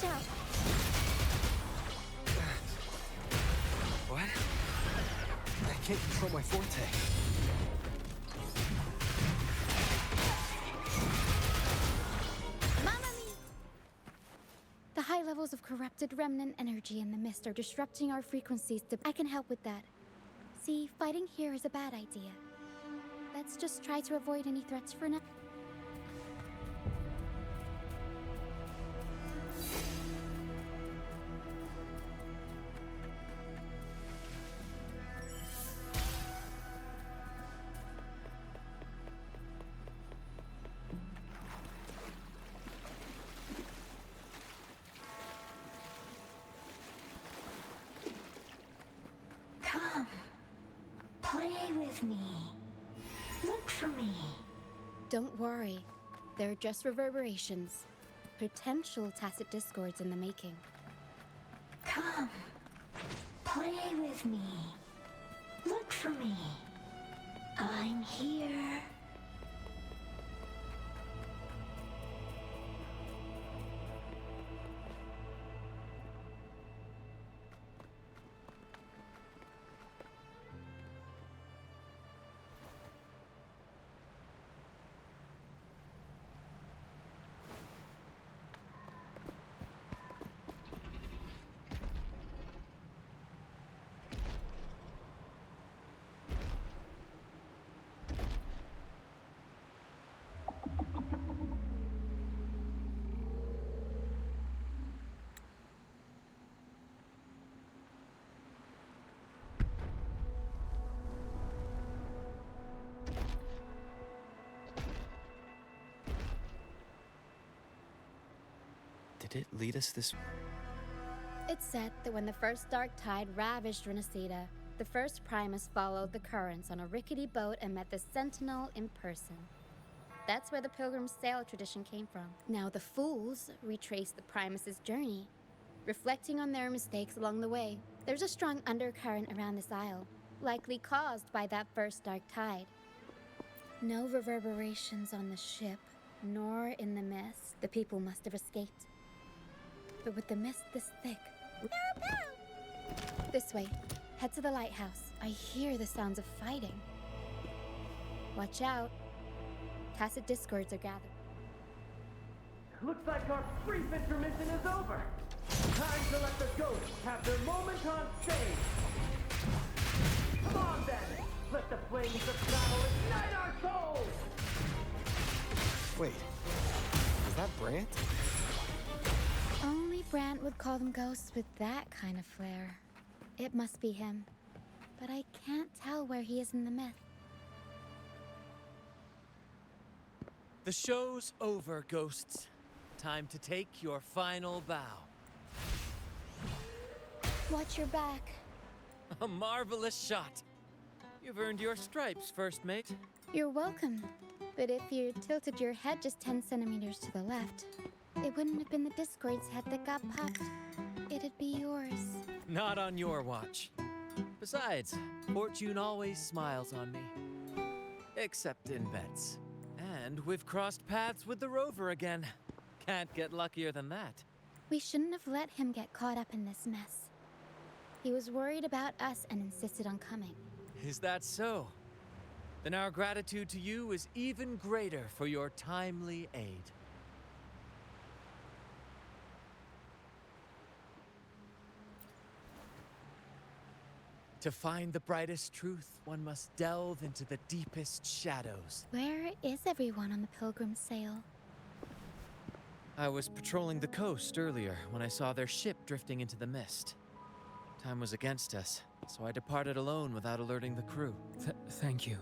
Watch out. What? I can't control my forte. Mamma mia! The high levels of corrupted remnant energy in the mist are disrupting our frequencies. I can help with that. See, fighting here is a bad idea. Let's just try to avoid any threats for now. Come, play with me. Look for me. Don't worry. They're just reverberations. Potential tacit discords in the making. Come, play with me. Look for me. I'm here. Did it lead us this... It's said that when the first dark tide ravaged Rinascita, the first Primus followed the currents on a rickety boat and met the Sentinel in person. That's where the Pilgrim's Sail tradition came from. Now the Fools retrace the Primus's journey, reflecting on their mistakes along the way. There's a strong undercurrent around this isle, likely caused by that first dark tide. No reverberations on the ship, nor in the mist. The people must have escaped. But with the mist this thick... This way. Head to the lighthouse. I hear the sounds of fighting. Watch out. Tacit discords are gathered. Looks like our brief intermission is over. Time to let the ghosts have their moment on stage. Come on then. Let the flames of battle ignite our souls. Wait. Is that Brant? Only Brant would call them ghosts with that kind of flair. It must be him. But I can't tell where he is in the myth. The show's over, ghosts. Time to take your final bow. Watch your back. A marvelous shot. You've earned your stripes, first mate. You're welcome. But if you tilted your head just 10 centimeters to the left, it wouldn't have been the Discord's head that got popped. It'd be yours. Not on your watch. Besides, fortune always smiles on me. Except in bets. And we've crossed paths with the rover again. Can't get luckier than that. We shouldn't have let him get caught up in this mess. He was worried about us and insisted on coming. Is that so? Then our gratitude to you is even greater for your timely aid. To find the brightest truth, one must delve into the deepest shadows. Where is everyone on the Pilgrim's Sail? I was patrolling the coast earlier when I saw their ship drifting into the mist. Time was against us, so I departed alone without alerting the crew. Thank you.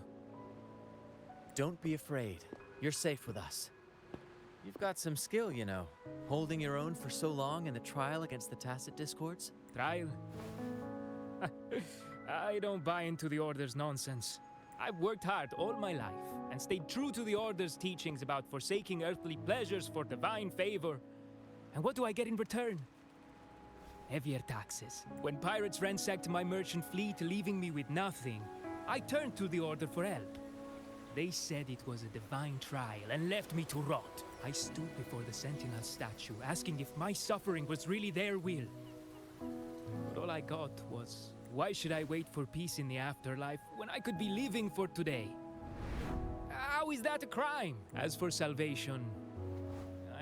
Don't be afraid. You're safe with us. You've got some skill, you know. Holding your own for so long in the trial against the Tacit Discords. Trial? I don't buy into the Order's nonsense. I've worked hard all my life and stayed true to the Order's teachings about forsaking earthly pleasures for divine favor. And what do I get in return? Heavier taxes. When pirates ransacked my merchant fleet, leaving me with nothing, I turned to the Order for help. They said it was a divine trial and left me to rot. I stood before the Sentinel statue, asking if my suffering was really their will. But all I got was, why should I wait for peace in the afterlife when I could be living for today? How is that a crime? As for salvation,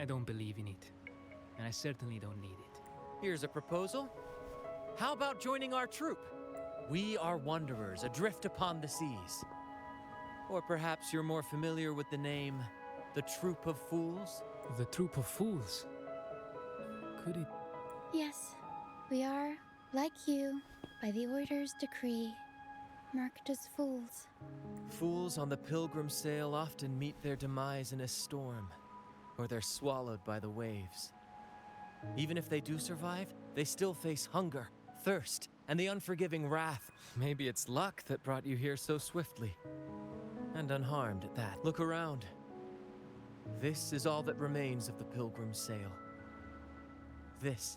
I don't believe in it. And I certainly don't need it. Here's a proposal. How about joining our troop? We are wanderers adrift upon the seas. Or perhaps you're more familiar with the name, the Troop of Fools? The Troop of Fools? Could it... Yes, we are, like you, by the Order's decree, marked as fools. Fools on the pilgrim sail often meet their demise in a storm, or they're swallowed by the waves. Even if they do survive, they still face hunger, thirst, and the unforgiving wrath. Maybe it's luck that brought you here so swiftly. And unharmed at that. Look around. This is all that remains of the pilgrim's sail. This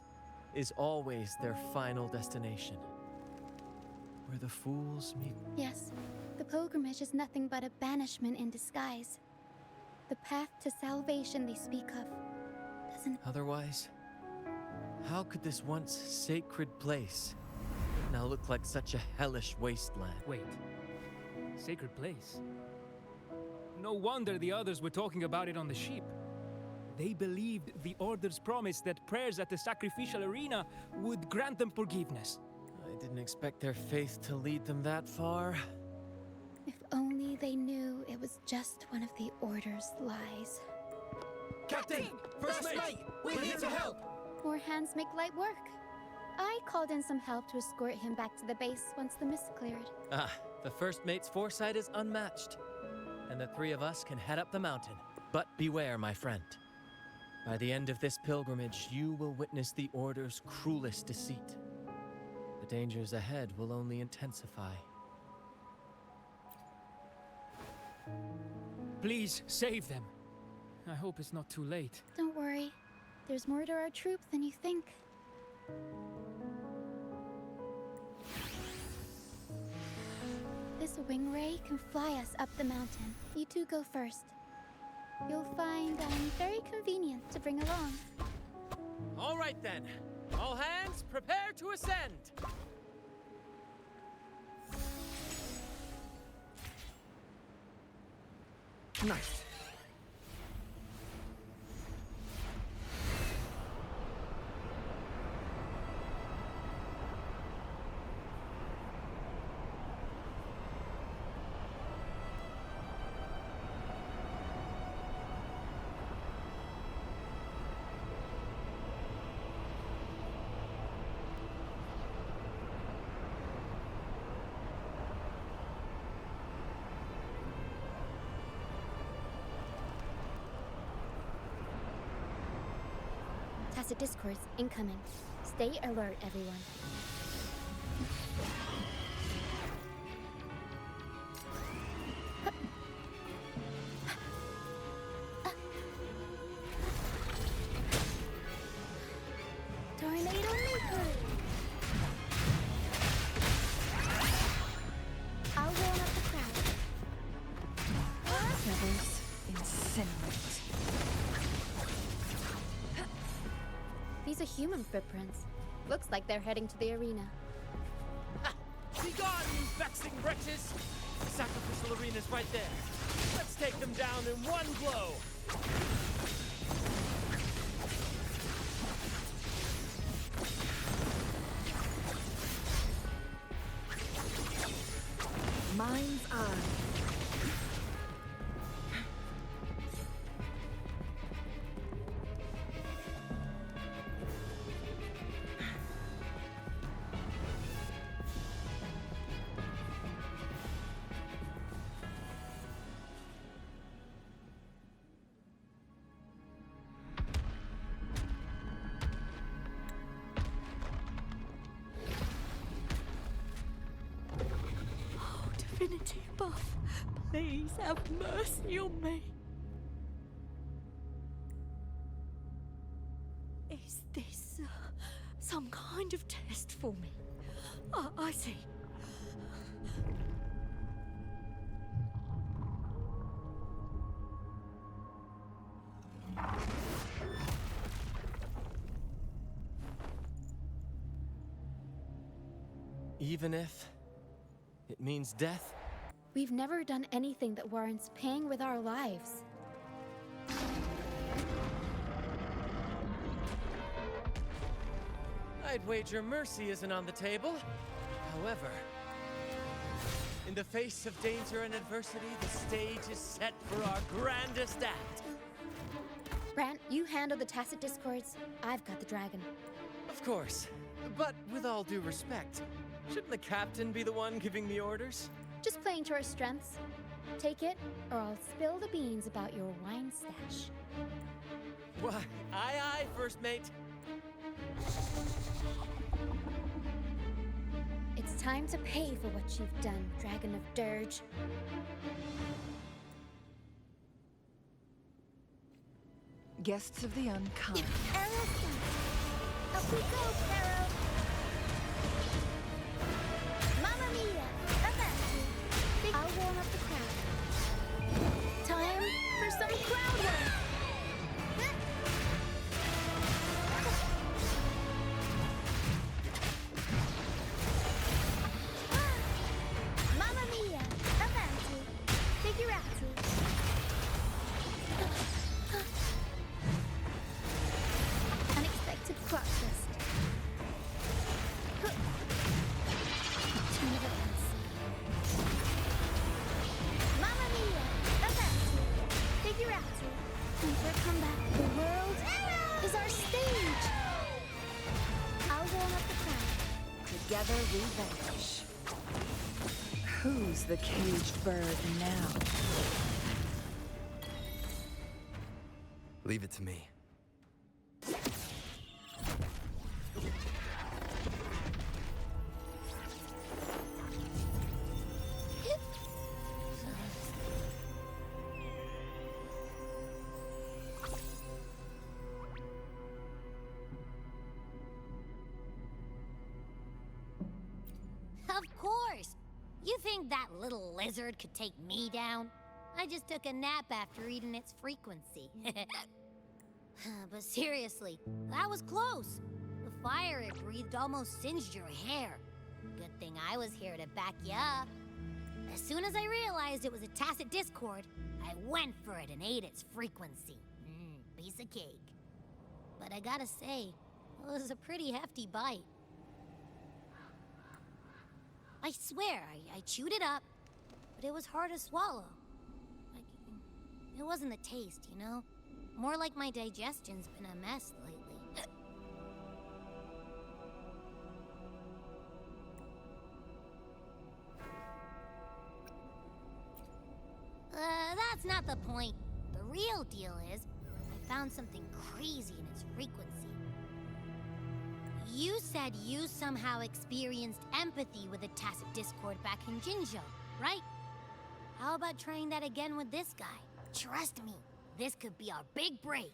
is always their final destination. Where the fools meet. Yes, the pilgrimage is nothing but a banishment in disguise. The path to salvation they speak of doesn't... Otherwise, how could this once sacred place now look like such a hellish wasteland? Wait. Sacred place? No wonder the others were talking about it on the ship. They believed the Order's promise that prayers at the sacrificial arena would grant them forgiveness. I didn't expect their faith to lead them that far. If only they knew it was just one of the Order's lies. Captain! First mate! We're here to help! More hands make light work. I called in some help to escort him back to the base once the mist cleared. Ah, the first mate's foresight is unmatched. And the three of us can head up the mountain. But beware, my friend. By the end of this pilgrimage, you will witness the Order's cruelest deceit. The dangers ahead will only intensify. Please, save them. I hope it's not too late. Don't worry. There's more to our troop than you think. This wing ray can fly us up the mountain. You two go first. You'll find very convenient to bring along. All right then. All hands, prepare to ascend. Nice. Tacit discourse incoming. Stay alert, everyone. Tornado Maker! I'll warm up the crowd. Feathers incinerate. These are human footprints. Looks like they're heading to the arena. Be gone, you vexing wretches! The sacrificial arena's right there. Let's take them down in one blow! Mind's eye. Divinity above, please have mercy on me. Is this some kind of test for me? I see. Even if it means death? We've never done anything that warrants paying with our lives. I'd wager mercy isn't on the table. However, in the face of danger and adversity, the stage is set for our grandest act. Brant, you handle the tacit discords. I've got the dragon. Of course, but with all due respect, shouldn't the captain be the one giving the orders? Just playing to our strengths. Take it, or I'll spill the beans about your wine stash. Why, aye, first mate. It's time to pay for what you've done, Dragon of Dirge. Guests of the unkind. Up we go, Pero! Mamma mia! Avanti! I'll warm up the crowd. Time for some crowd work! Mamma mia! Avanti! Figurati! Unexpected plot twist. Turn of events. Mamma mia! Avanti! Figurati! Time for a comeback. The world is our stage! I'll warm up the crowd. Together we vanish. Who's the caged bird now? Leave it to me. Of course! You think that little lizard could take me down? I just took a nap after eating its frequency. But seriously, that was close. The fire it breathed almost singed your hair. Good thing I was here to back you up. As soon as I realized it was a tacit discord, I went for it and ate its frequency. Piece of cake. But I gotta say, it was a pretty hefty bite. I swear, I chewed it up, but it was hard to swallow. It wasn't the taste, you know? More like my digestion's been a mess lately. That's not the point. The real deal is, I found something crazy in its frequency. You said you somehow experienced empathy with a tacit discord back in Jinzhou, right? How about trying that again with this guy? Trust me, this could be our big break.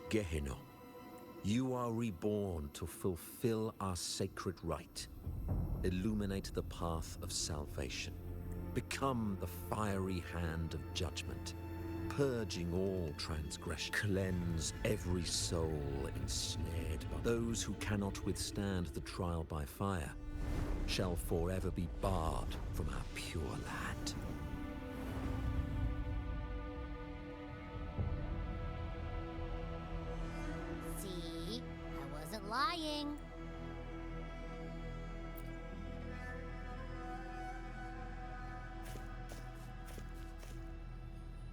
Gehenna, you are reborn to fulfill our sacred rite. Illuminate the path of salvation. Become the fiery hand of judgment, purging all transgression. Cleanse every soul ensnared by those who cannot withstand the trial by fire shall forever be barred from our pure land. See? I wasn't lying.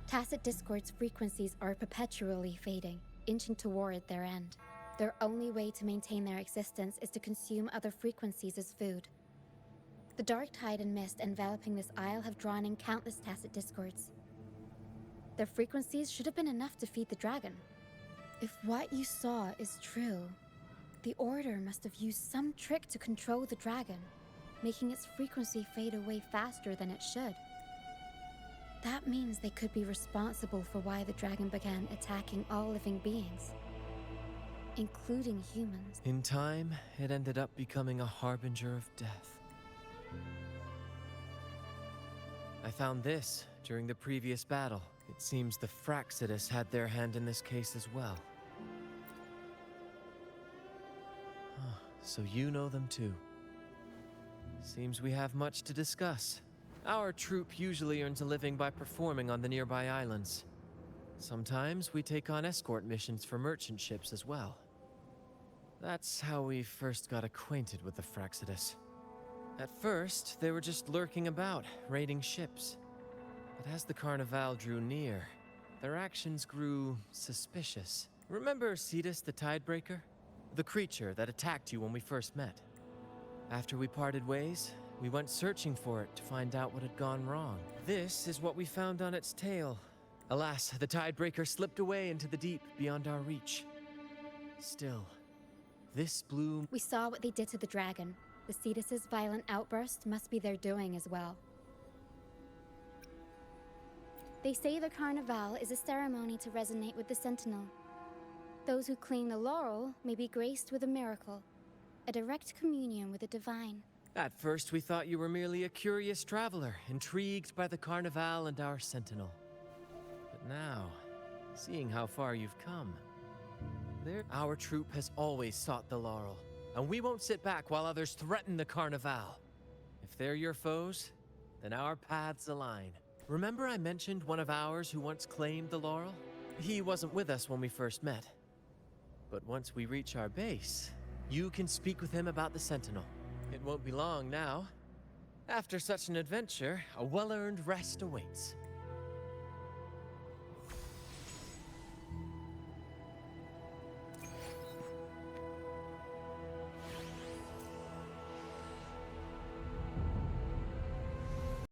Tacit discord's frequencies are perpetually fading, inching toward their end. Their only way to maintain their existence is to consume other frequencies as food. The dark tide and mist enveloping this isle have drawn in countless tacit discords. Their frequencies should have been enough to feed the dragon. If what you saw is true, the Order must have used some trick to control the dragon, making its frequency fade away faster than it should. That means they could be responsible for why the dragon began attacking all living beings. including humans. In time, it ended up becoming a harbinger of death. I found this during the previous battle. It seems the Fraxidus had their hand in this case as well. So you know them too. Seems we have much to discuss. Our troop usually earns a living by performing on the nearby islands. Sometimes we take on escort missions for merchant ships as well. That's how we first got acquainted with the Fraxidus. At first, they were just lurking about, raiding ships. But as the Carnival drew near, their actions grew suspicious. Remember Cetus the Tidebreaker? The creature that attacked you when we first met. After we parted ways, we went searching for it to find out what had gone wrong. This is what we found on its tail. Alas, the Tidebreaker slipped away into the deep beyond our reach. Still, this bloom... We saw what they did to the dragon. The Cetus's violent outburst must be their doing as well. They say the Carnival is a ceremony to resonate with the Sentinel. Those who claim the laurel may be graced with a miracle, a direct communion with the divine. At first, we thought you were merely a curious traveler, intrigued by the Carnival and our Sentinel. But now, seeing how far you've come, our troop has always sought the laurel, and we won't sit back while others threaten the Carnival. If they're your foes, then our paths align. Remember I mentioned one of ours who once claimed the laurel? He wasn't with us when we first met. But once we reach our base, you can speak with him about the Sentinel. It won't be long now. After such an adventure, a well-earned rest awaits.